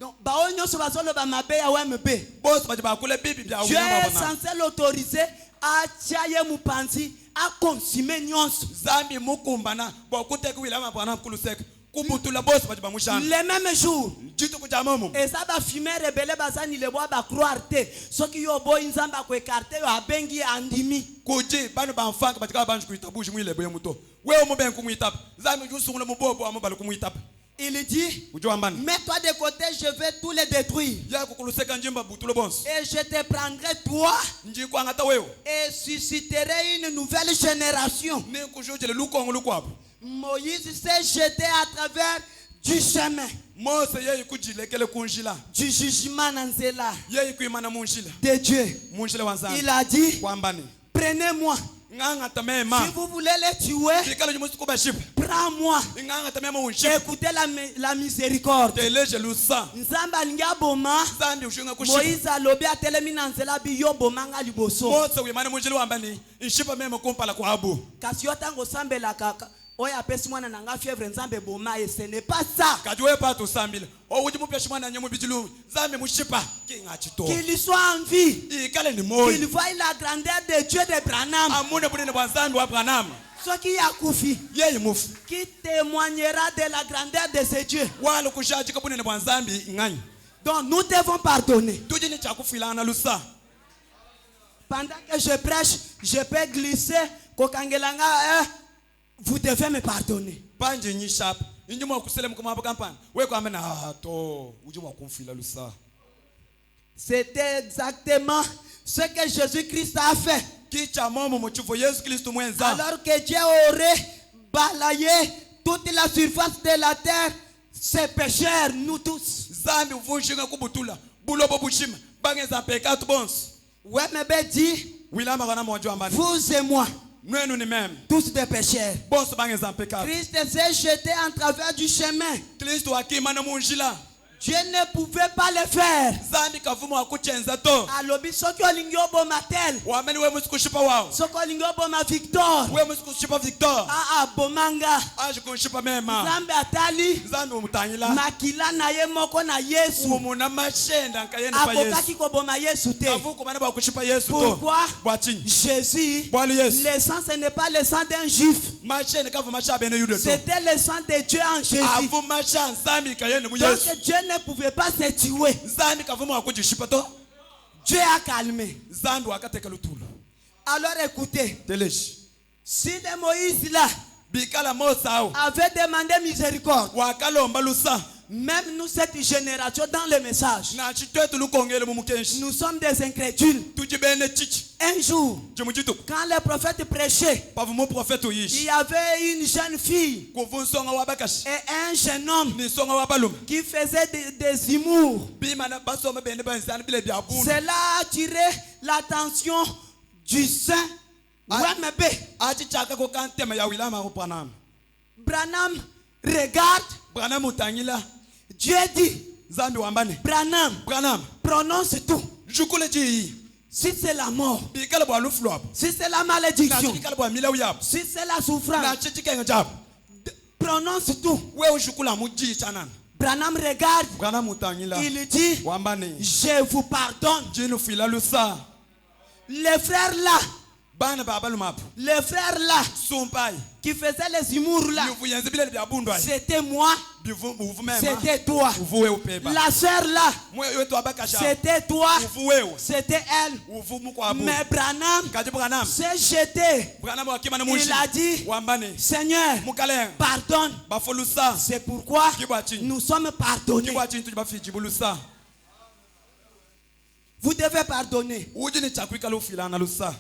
G: Donc, bao nyonso bazoloba mabe ya WMB.
H: Boss bajiba kule bibi bya
G: Dieu
H: unyama
G: est
H: bona.
G: censé l'autoriser à tiaye mupanzi, à consommer nyonso.
H: Zambi mukumbana bokuteka wila mabana kulusek. Kubutula boss bajiba mushana.
G: Le même jour,
H: Jitu kujamomo.
G: et ça va fumer rebelle bazani le bois ba croire te. Ce qui yo boy nzamba ko écarter yo abengi andimi.
H: Kuji banu banfanga batika banju kuitabuji mwile boye muto. Wewe mo ben kumuitap. Zambi jusungule mubobo amabalo kumuitap.
G: Il dit,
H: Ujwambana.
G: mets-toi de côté, je vais tous les détruire.
H: Ya kukuluseka njimba butulo bons.
G: Et je te prendrai toi
H: Njiko angata wewe.
G: et susciterai une nouvelle génération.
H: Ne kujoje le lukongo lukwapo.
G: Moïse s'est jeté à travers du chemin,
H: Mose yeye kujilekele kunjila.
G: du jugement Nanzela
H: Yeye kuimana munjila.
G: de Dieu.
H: Munjila wanzana.
G: Il a dit,
H: Kwambani.
G: prenez-moi.
H: Nganga tamema.
G: Si vous voulez les tuer,
H: Bikala jumusi kuba ship.
G: prends-moi.
H: Nganga tamema unship.
G: Écoutez la miséricorde.
H: Teleje lusa.
G: Nzamba linga boma.
H: Zambi ushunga kuship.
G: Moïse alobi atelemi na nzela biyo bomanga liboso.
H: Mose wimana munjila wambani. Inshipa mema kumpala kwa abu.
G: Kasi yo tango sambela kaka. Oya apesi mwana nanga fièvre nzambe boma et ce n'est pas ça.
H: Kajuwe pato sambile. O uji mupya shimwana nyamu bijilu. Zambi mushipa. Kinga chito.
G: Qu'il soit en vie.
H: Ikale ni moi.
G: Qu'il voie la grandeur de Dieu de Branham.
H: Amune bunene wanzandu wa Branham.
G: Ce qui a koufi,
H: Ye mufu.
G: qui témoignera de la grandeur de ce Dieu.
H: Walo kushaji kabune bwa Nzambi ngani.
G: Donc nous devons pardonner.
H: Tuji ni chakufilana lusa.
G: Pendant que je prêche, je peux glisser. Kokangelanga, vous devez me pardonner.
H: Panje ni sharp. Inji mo kusele mukoma kampani. We kwa amena to uji mo kumfila lusa.
G: C'était exactement ce que Jésus-Christ a fait.
H: Kicha momo mochuvo Yesu Kristo mwenza.
G: Alors que Dieu aurait balayé toute la surface de la terre, ses pécheurs, nous tous.
H: Zambi uvunjinga kubutula. Bulobo bushima. Bangeza pekatu bons.
G: Ouais, mais dit,
H: Wilama kana mojo ambani.
G: vous et moi,
H: Nwenu ni même.
G: tous des pécheurs.
H: Bons bangeza pekatu.
G: Christ s'est jeté en travers du chemin.
H: Kristo akima na munjila.
G: Dieu ne pouvait pas le faire.
H: Zambi kavumo akuchenza to.
G: Alobi soki olingi oboma tel,
H: Wameni we musikushipa wao.
G: soki olingi oboma Victor,
H: We musikushipa Victor.
G: bomanga.
H: Aje kushipa mema.
G: Nzambe atali
H: Zambi umutanyila.
G: makila na ye moko na Yesu.
H: Umuna mashenda nkayenda pa Yesu.
G: Akokaki koboma Yesu te.
H: Kavuko bana ba kushipa Yesu to.
G: Pourquoi?
H: Bwachini.
G: Jésus,
H: Bwali Yesu.
G: le sang ce n'est pas le sang d'un juif.
H: Mashenda kavu mashabe ne yude to.
G: C'était le sang de Dieu en Jésus.
H: Avu mashan Zambi kayenda mu
G: Donc
H: Yesu.
G: Dieu ne pouvait pas se tuer.
H: Zambi kavumo akujishipa to.
G: Dieu a calmé.
H: Zambi wakateka lutulu.
G: Alors écoutez,
H: Teleshi.
G: si de Moïse là
H: Bikala Mosao.
G: avait demandé miséricorde,
H: Wakalomba lusa.
G: même nous cette génération dans le message,
H: Na chitwetu lukongele mu mukenshi.
G: nous sommes des incrédules.
H: Tujibene chichi.
G: Un jour,
H: Jimujitu.
G: quand le prophète prêchait,
H: Pavumo prophète
G: il
H: uyishi.
G: y avait une jeune fille
H: Kuvunsonga wabakashi.
G: et un jeune homme
H: Ni songa wabaluma.
G: qui faisait des humours.
H: Bima na basoma bende banzani bile bya bundu.
G: Cela a attiré l'attention du saint Wemebe.
H: Achi chaka ko kantema ya wilama ko panam.
G: Branham regarde,
H: Bwana mutangila.
G: Dieu dit,
H: Zambi wambane.
G: Branham,
H: Branham.
G: prononce tout.
H: Jukule ji.
G: Si c'est la mort,
H: Bikala bwa luflop.
G: si c'est la
H: Na
G: malédiction,
H: chikala bwa mila uyap.
G: si c'est la
H: Na
G: souffrance,
H: chichike ngajab.
G: prononce tout.
H: We ushukula muji chanan.
G: Branham regarde,
H: Bwana mutangila.
G: il dit,
H: Wambane.
G: je vous pardonne.
H: Jinu fila lusa.
G: Les frères là,
H: Bana baba lumap.
G: les frères là,
H: Sumpai.
G: qui faisaient les humours là,
H: Yuvu yenzi bile bya bundu ay.
G: c'était moi,
H: Bivu uvu mema.
G: c'était toi.
H: Uvu we upeba.
G: La sœur là,
H: Mwe wetu abakasha.
G: c'était toi,
H: Uvu wewe.
G: c'était elle.
H: Uvu mukwa abu.
G: Mais Branham
H: Kaji Branham.
G: s'est jeté.
H: Branham wakima na
G: Il
H: mushi.
G: a dit,
H: Wambane.
G: Seigneur,
H: Mukale.
G: pardonne.
H: Bafolusa.
G: C'est pourquoi
H: Kibwachi.
G: nous sommes pardonnés.
H: Kibwachi tujibafiji bulusa.
G: Vous devez pardonner.
H: Uji ni chakwika lufila na lusa.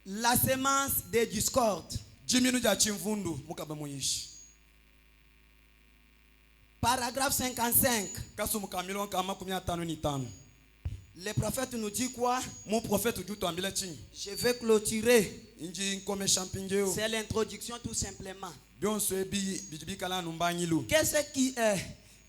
G: La sémence des discordes.
H: Jiminu ja chimvundu mukabe muyishi.
G: Paragraphe 55.
H: Kasu mukamilo kama 15
G: Le prophète nous dit quoi?
H: Mon prophète ujuto ambile chini.
G: Je vais clôturer.
H: Inji nkome champingeo.
G: C'est l'introduction tout simplement.
H: Bionso ebi bijibikala numbanyilu.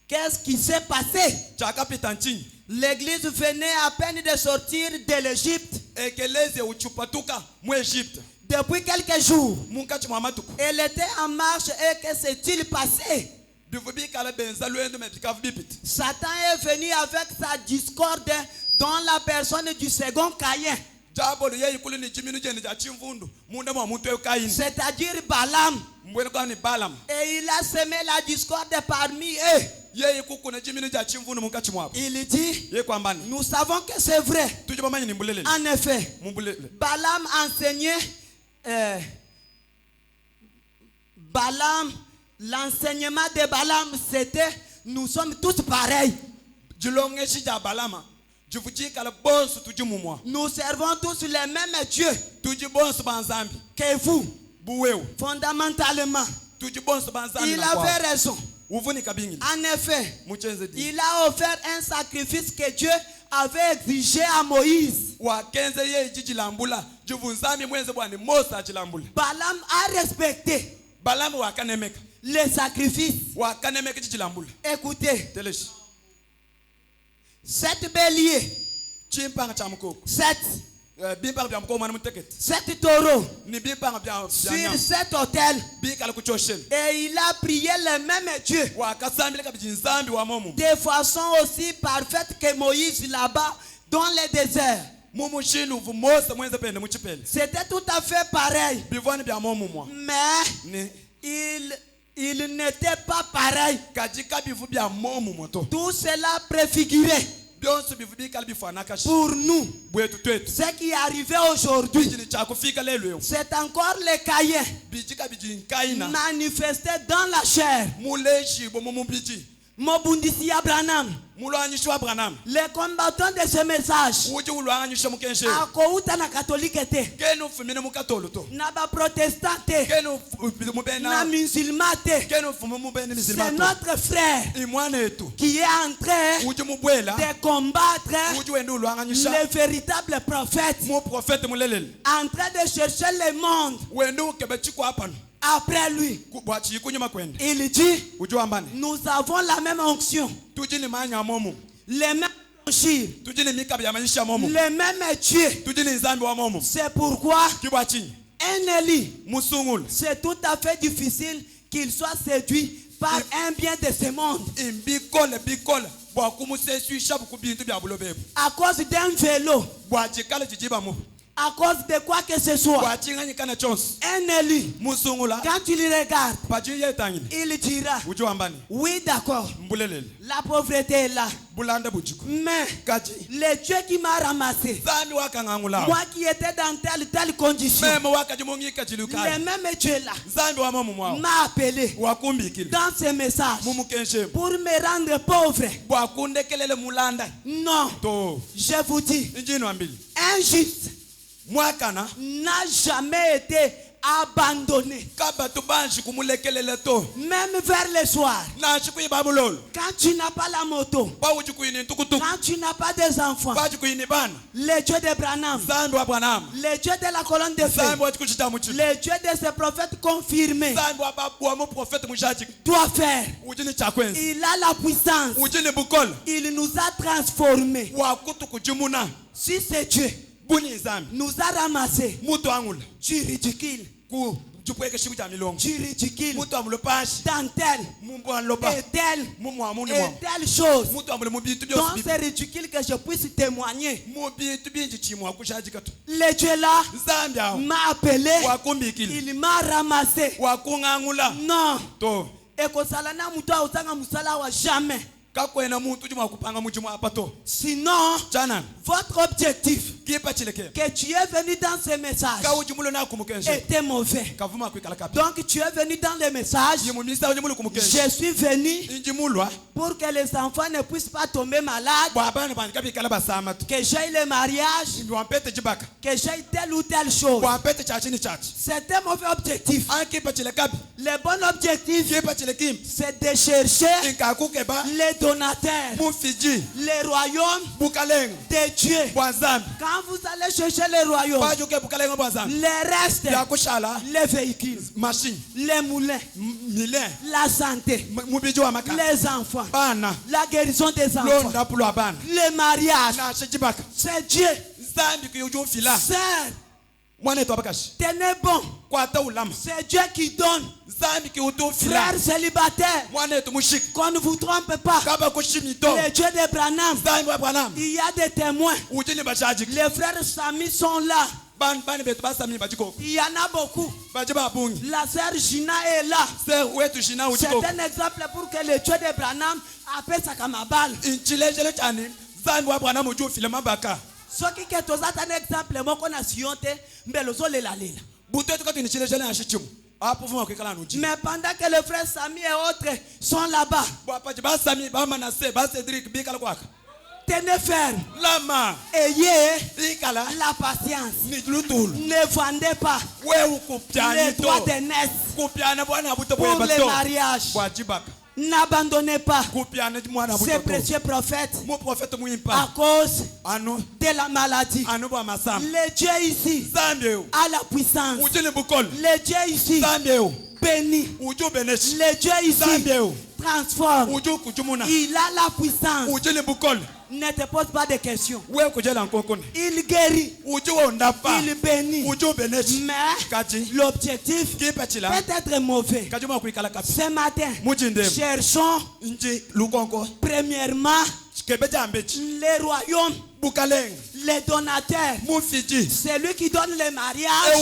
G: Qu'est-ce qui s'est passé?
H: Chaka pitanchini.
G: L'église venait à peine de sortir de l'Égypte.
H: Ekeleze uchupatuka mu Egypte.
G: Depuis quelques jours,
H: Munkachi mwamatuku.
G: elle était en marche et que s'est-il passé?
H: Bivubikala benza luendo mebikavu bipit.
G: Satan est venu avec sa discorde dans la personne du second Caïn,
H: Jabolo yeye kule ni jiminu jeni ja chimvundu. Munda mwa muntu Kaini.
G: c'est-à-dire Balaam.
H: Mbwene kwa ni Balaam.
G: Et il a semé la discorde parmi eux.
H: Yeye kuku na jiminu ja chimvundu munkachi mwapo.
G: Il dit,
H: Yeye kwa mbani.
G: nous savons que c'est vrai.
H: Tujiba manyi ni mbulele.
G: En effet,
H: Mbulele.
G: Balaam enseignait, l'enseignement de Balaam, c'était, nous sommes tous pareils.
H: Jilonge shija Balama. Jivujika la bonsu tujimumwa.
G: Nous servons tous les mêmes dieux
H: Tujibonsu banzambi.
G: que vous,
H: Buweo.
G: fondamentalement.
H: Tujibonsu banzambi.
G: Il avait raison.
H: Uvuni kabingili.
G: En effet,
H: Muchenze di.
G: il a offert un sacrifice que Dieu avait exigé à Moïse.
H: Wakenze yeye jiji lambula. Jivunzami mwenze bwani Mose ajilambula.
G: Balaam a respecté
H: Balamu wakanemeka.
G: les sacrifices.
H: Wakanemeka jiji lambula.
G: Écoutez,
H: Teleshi.
G: 7 béliers,
H: Chimpanga cha mkoko.
G: 7
H: Bimpanga bya mkoko mwana muteketi.
G: 7 taureaux
H: Ni bimpanga bya
G: sur
H: nyama.
G: 7 autels.
H: Bikala kuchosheni.
G: Et il a prié le même Dieu
H: Wakasambile kabiji nzambi wa momu.
G: de façon aussi parfaite que Moïse là-bas dans le désert.
H: mumushini uvumose mwenze pende muchipele
G: C'était tout à fait pareil.
H: bivwani bya momu mwa
G: Mais il n'était pas pareil.
H: kajika bivu bya momu moto
G: Tout cela préfigurait
H: byonse bivu bikali bifanaka
G: pour nous
H: bwetu twetu
G: ce qui est arrivé aujourd'hui.
H: bijini chakufika lelo
G: C'est encore les caïens
H: bijika bijinkaina
G: manifestés dans la chair.
H: muleshi bo mumubiji
G: Mobundisi Abraham,
H: mulwanyishwa Abraham
G: les combattants de ce message,
H: uji ulwanyisha mukenshe
G: akouta na catholique te,
H: kenu fumine mukatolo to
G: na ba protestant te,
H: kenu
G: na
H: mubena
G: musulman te.
H: kenu fumu mubeni
G: C'est
H: mizilima
G: notre frère
H: imwane etu
G: qui est en train
H: uji mubwela
G: de combattre
H: uji wende ulwanyisha
G: le véritable prophète,
H: mu prophète mulelele
G: en train de chercher le monde
H: wende ukebe chiko apano
G: après lui.
H: bwachi kunyuma kwende
G: Il dit,
H: uji wambane
G: nous avons la même onction,
H: tuji ni manya momu
G: les mêmes onchires,
H: tuji ni mikabi ya maisha momu
G: les mêmes dieux.
H: tuji ni nzambi wa momu
G: C'est pourquoi
H: kibwachi
G: un Élie,
H: musungul
G: c'est tout à fait difficile qu'il soit séduit par un bien de ce monde.
H: bikole bwakumuseswisha bukubintu bya bulobebu
G: À cause d'un vélo,
H: bwachikale chichiba mu
G: à cause de quoi que ce soit.
H: bwachinganyikana chonse
G: Un Élie,
H: musungula
G: quand tu le regardes,
H: pachi yetangile
G: il dira,
H: uji wambane
G: oui d'accord,
H: mbulelele
G: la pauvreté est là.
H: bulanda buchiko
G: Mais
H: kachi
G: le Dieu qui m'a ramassé,
H: zami wakangangula
G: moi qui étais dans telle condition,
H: meme wakajimongika
G: le
H: chilukai
G: même Dieu là
H: zambi wa momu mwao
G: m'a appelé
H: wakumbikile
G: dans ce message
H: mumukenshe
G: pour me rendre pauvre.
H: bwakundekelele mulanda
G: Non,
H: to
G: je vous dis,
H: injini wambili
G: un juste
H: mwakana
G: n'a jamais été abandonné.
H: kabatu banshi kumulekelele to
G: Même vers le soir,
H: nashi kuyiba bulolo
G: quand tu n'as pas la moto,
H: bawuchi kuyini ntukutuku
G: quand tu n'as pas des enfants,
H: bachi kuyini bana
G: le Dieu de Branham,
H: zambi wa bwanama
G: le Dieu de la colonne de feu,
H: zambi wachikuchita muchiko
G: le Dieu de ces prophètes confirmés
H: zambi wa muprofete mushachiko
G: doit faire.
H: ujini chakwenzi
G: Il a la puissance.
H: ujini bukola
G: Il nous a transformés.
H: wakutu kujimuna
G: Si c'est Dieu
H: buni zambi
G: nous a ramassés,
H: mutu angula
G: tu ridicules,
H: ku chupweke shiku cha milongo
G: tu ridicules
H: mutu amule pashi
G: dans telle
H: mumbu anloba
G: et telle
H: mumu amuni
G: et
H: mwamu
G: telle chose.
H: mutu amule mubitu
G: Donc
H: byosi
G: c'est ridicule que je puisse témoigner.
H: mubitu binji chimwa kushachikatu
G: Le Dieu là
H: zambi awo
G: m'a appelé,
H: wakumbikile
G: il m'a ramassé.
H: wakungangula
G: Non,
H: to
G: ekosala na mutu auzanga musala wa jamais.
H: kakwena muntu ujimwa kupanga muchimwa apa to
G: Sinon,
H: chanana
G: votre objectif
H: kipa chileke
G: que tu es venu dans ce message
H: ka ujimulo na kumukenshe
G: était mauvais.
H: kavuma kwikala kapi
G: Donc tu es venu dans le message.
H: yimumisa ujimulo kumukenshe
G: Je suis venu
H: injimulwa
G: pour que les enfants ne puissent pas tomber malades,
H: bwabana bandi kabikala basama tu
G: que j'aille le mariage,
H: wampete jibaka
G: que j'aille telle ou telle chose.
H: wampete chachini chachi
G: C'est un mauvais objectif.
H: ankipa chile kapi
G: Le bon objectif,
H: kipa chile kim
G: c'est de chercher
H: inkakukeba
G: les donateurs,
H: mufiji
G: les royaumes
H: bukalengo
G: de Dieu.
H: bwanzambi
G: Quand vous allez chercher les royaumes,
H: bajuke bukalengo bwanzambi
G: les restes,
H: yakushala
G: les véhicules,
H: machine
G: les moulins,
H: mile
G: la santé,
H: mubiji wa maka
G: les enfants,
H: bana
G: la guérison des enfants,
H: londa pulwa bana
G: le mariage,
H: nashe jibaka
G: c'est Dieu.
H: zambi kuyujufila
G: Sœur,
H: mwana etu abakashi
G: tenez bon,
H: kwata ulama
G: c'est Dieu qui donne.
H: zambi kiyutufila
G: Frères célibataires,
H: mwana etu mushiki
G: qu'on ne vous trompe pas.
H: kaba kushimito
G: Le Dieu de Branham,
H: zambi wa bwanama
G: il y a des témoins.
H: ujini bashajiki
G: Les frères Sami sont là.
H: bani betu basami bajikoko
G: Il y en a beaucoup.
H: baji babungi
G: La sœur Gina est là.
H: ser wetu shina
G: C'est
H: ujikoko
G: un exemple pour que le Dieu de Branham appelle sa kamabal.
H: inchilejele chani zambi wa bwanama ujufile mabaka
G: Soki ke tozata un exemple moko na sion te mbelo zo lela lela.
H: butu etu kati nichilejele ashichimu apo vuma kwikala nuji
G: Mais pendant que le frère Sami et autres sont là-bas,
H: bwapaji basami bamanase basedrik bikala kwaka
G: tenez ferme.
H: lama
G: Ayez
H: ikala
G: la patience.
H: ni lutulu
G: Ne vendez pas
H: wewu
G: les
H: kupyani
G: droits
H: to
G: de naissance
H: kupyana bwana buto
G: pour
H: bweba
G: le
H: to
G: mariage.
H: bwajibaka
G: N'abandonnez pas
H: kupyana mwana
G: ces
H: buto
G: précieux prophètes
H: mu prophète
G: à
H: muimpa
G: cause
H: ano
G: de la maladie.
H: ano bwa masam
G: Le Dieu ici
H: zambi eu
G: a la puissance.
H: ujini bukol
G: Le Dieu ici
H: zambi eu
G: bénit.
H: uju beneshi
G: Le Dieu ici
H: zambi eu
G: transforme.
H: uju kujumuna
G: Il a la puissance.
H: ujini bukol
G: Ne te pose pas de questions.
H: we kujela nkokone
G: Il guérit.
H: uju ondapa
G: Il bénit.
H: uju beneshi
G: Mais
H: kaji
G: l'objectif
H: kipa chila
G: peut être mauvais.
H: kaji mwa kwikala kapi
G: Ce matin,
H: mujinde
G: cherchons
H: nji lukonko
G: premièrement les royaumes, les donateurs, c'est lui qui donne les mariages,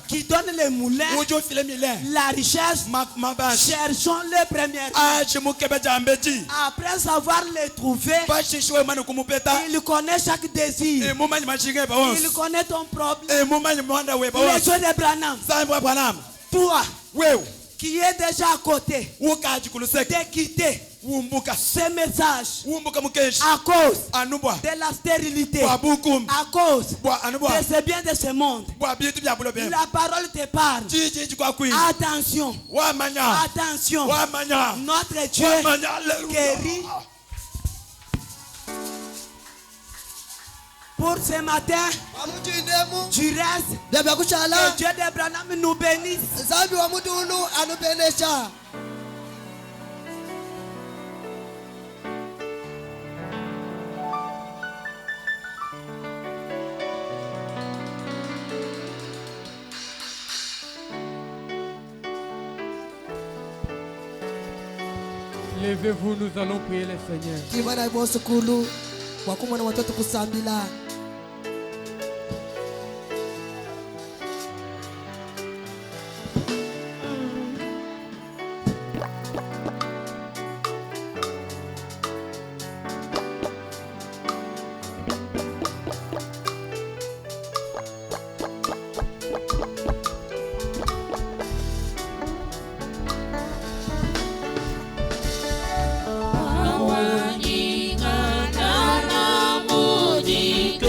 G: qui donne les moulins, la richesse. Cherchons les premières. Après avoir les trouvé, il connaît chaque désir. Il connaît ton problème. Les soins de Branham. Toi, qui est déjà à côté, de quitter ce message à cause de la stérilité, à cause de ce bien de ce monde. La parole te parle. Attention, attention, notre Dieu guérit. Pour ce matin, du reste, que Dieu d'Abraham nous bénisse.
F: Levez-vous, nous allons prier le Seigneur.
C: Awani ngana mudi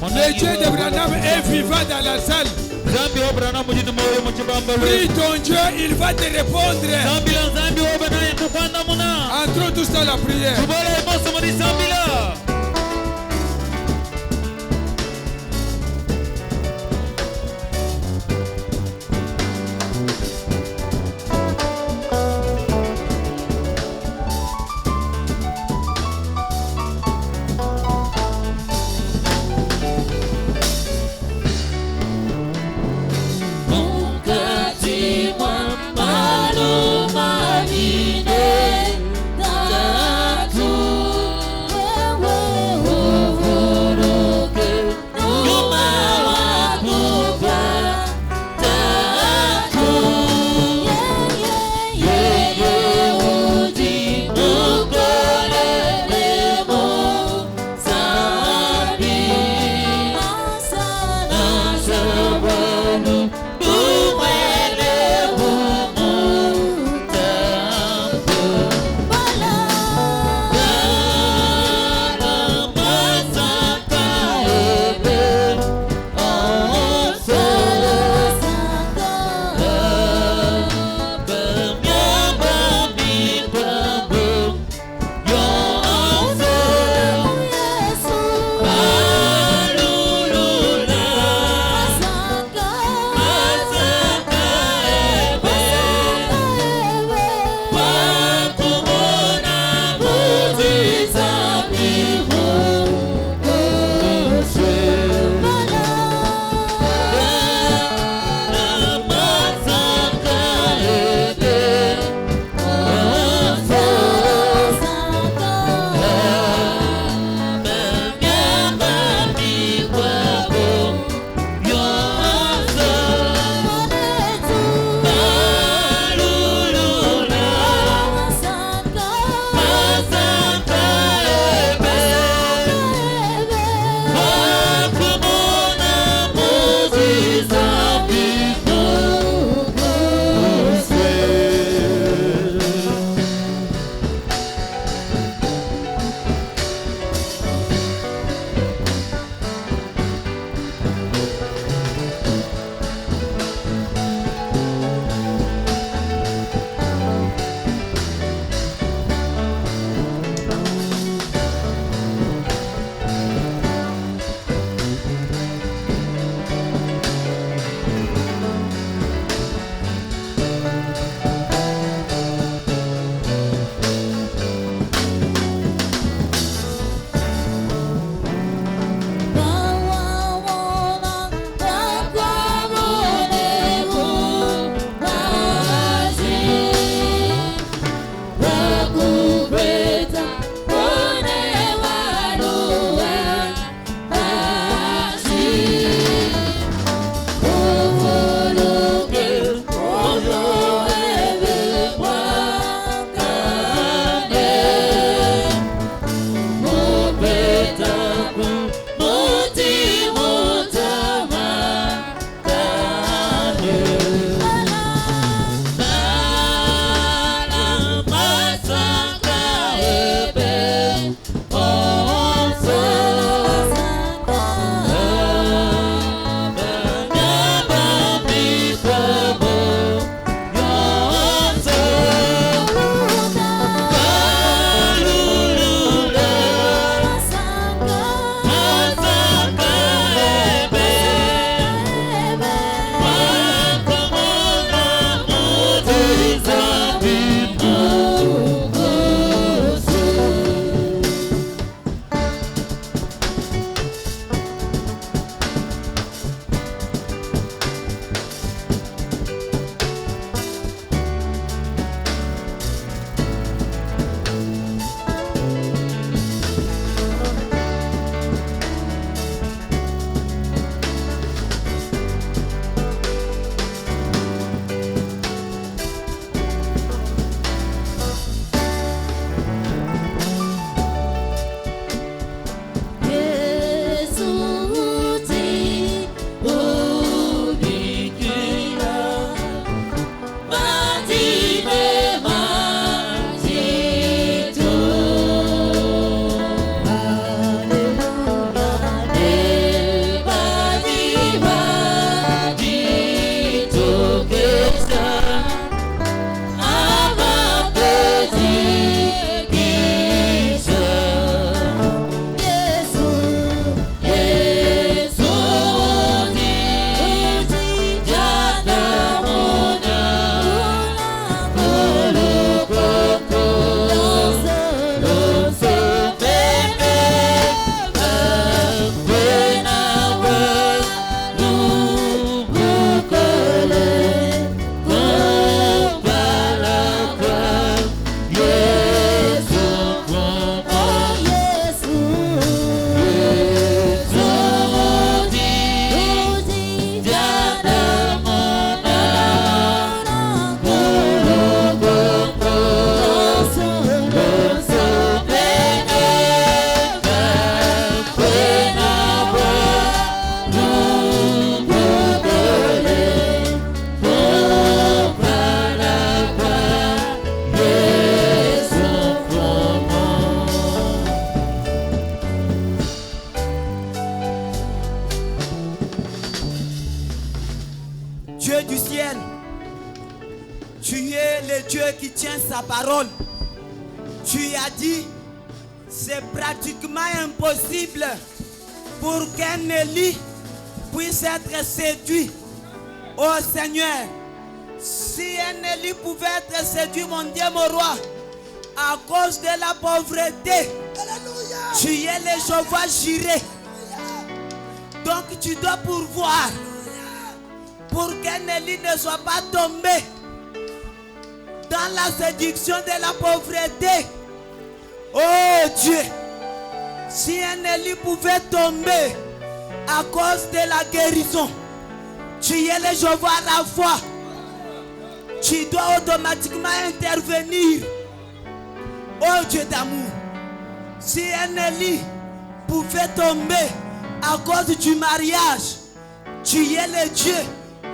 E: Le Dieu de Branham est vivant dans la salle. Prie ton Dieu, il va te répondre. Entrons tous dans la prière.
G: Tu es le Dieu qui tient sa parole. Tu as dit, c'est pratiquement impossible pour qu'un Élie puisse être séduit. Oh Seigneur, si un Élie pouvait être séduit, mon Dieu, mon roi, à cause de la pauvreté, tu es le Jéhovah Jireh. Donc tu dois pourvoir pour qu'un Élie ne soit pas tombé dans la séduction de la pauvreté. Oh Dieu, si un Élie pouvait tomber à cause de la guérison, tu es le Jéhovah Rapha. Tu dois automatiquement intervenir. Oh Dieu d'amour, si un Élie pouvait tomber à cause du mariage, tu es le Dieu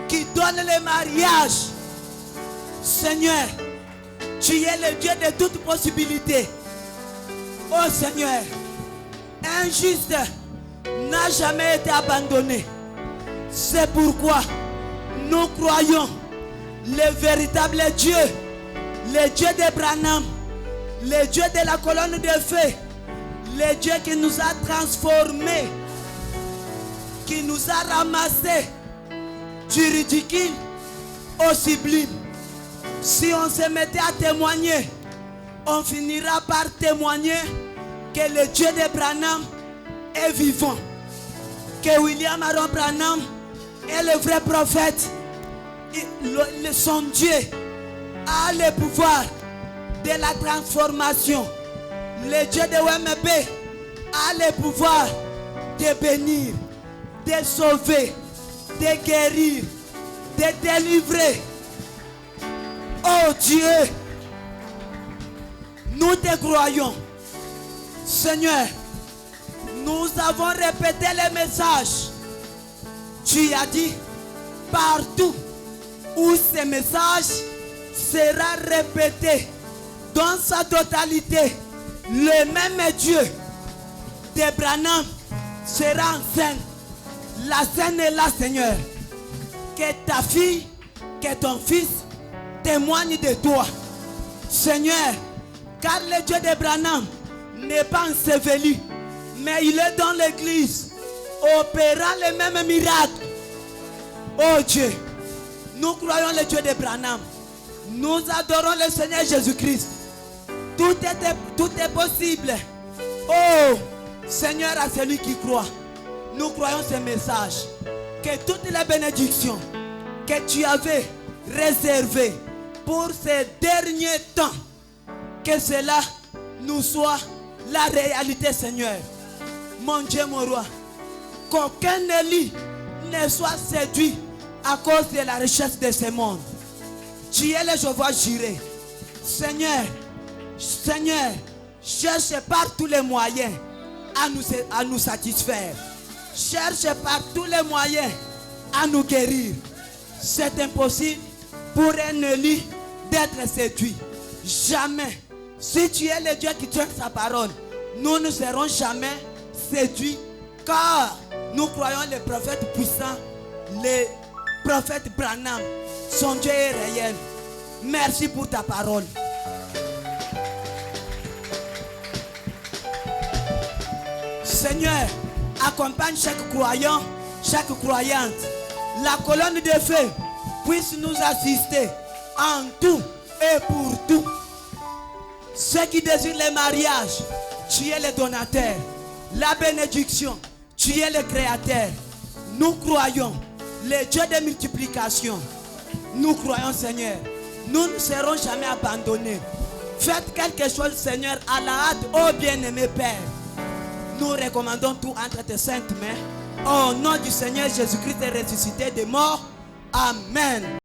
G: qui donne le mariage. Seigneur, tu es le Dieu de toutes possibilités. Oh Seigneur, un juste n'a jamais été abandonné. C'est pourquoi nous croyons le véritable Dieu, le Dieu d'Abraham, le Dieu de la colonne de feu, le Dieu qui nous a transformés, qui nous a ramassés du ridicule au sublime. Si on se mettait à témoigner, on finira par témoigner que le Dieu d'Abraham est vivant, que William Aaron Branham est le vrai prophète. Son Dieu a le pouvoir de la transformation. Le Dieu de WMB a le pouvoir de bénir, de sauver, de guérir, de délivrer. Oh Dieu, nous te croyons. Seigneur, nous avons répété le message. Tu as dit, partout où ce message sera répété dans sa totalité, le même Dieu d'Abraham sera en scène. La scène est là, Seigneur. Que ta fille, que ton fils témoignent de toi, Seigneur, car le Dieu d'Abraham n'est pas enseveli, mais il est dans l'église, opérant les mêmes miracles. Oh Dieu, nous croyons le Dieu d'Abraham. Nous adorons le Seigneur Jésus-Christ. Tout est possible. Oh Seigneur, à celui qui croit, nous croyons ce message. Que toutes les bénédictions que tu avais réservées pour ces derniers temps, que cela nous soit la réalité, Seigneur. Mon Dieu, mon roi, qu'aucun Élie ne soit séduit à cause de la richesse de ce monde. Tu es le Jéhovah Jireh. Seigneur, Seigneur, cherche par tous les moyens à nous satisfaire. Cherche par tous les moyens à nous guérir. C'est impossible pour un Élie d'être séduit. Jamais. Si tu es le Dieu qui tient sa parole, nous ne serons jamais séduits, car nous croyons les prophètes puissants, les prophètes Branham. Son Dieu est réel. Merci pour ta parole. Seigneur, accompagne chaque croyant, chaque croyante. La colonne de feu puisse nous assister en tout et pour tout. Ceux qui désirent le mariage, tu es le donateur. La bénédiction, tu es le créateur. Nous croyons le Dieu de multiplication. Nous croyons, Seigneur, nous ne serons jamais abandonnés. Faites quelque chose, Seigneur, à la hâte, ô bien-aimé Père. Nous recommandons tout entre tes saintes mains. Au nom du Seigneur Jésus-Christ ressuscité des morts. Amen.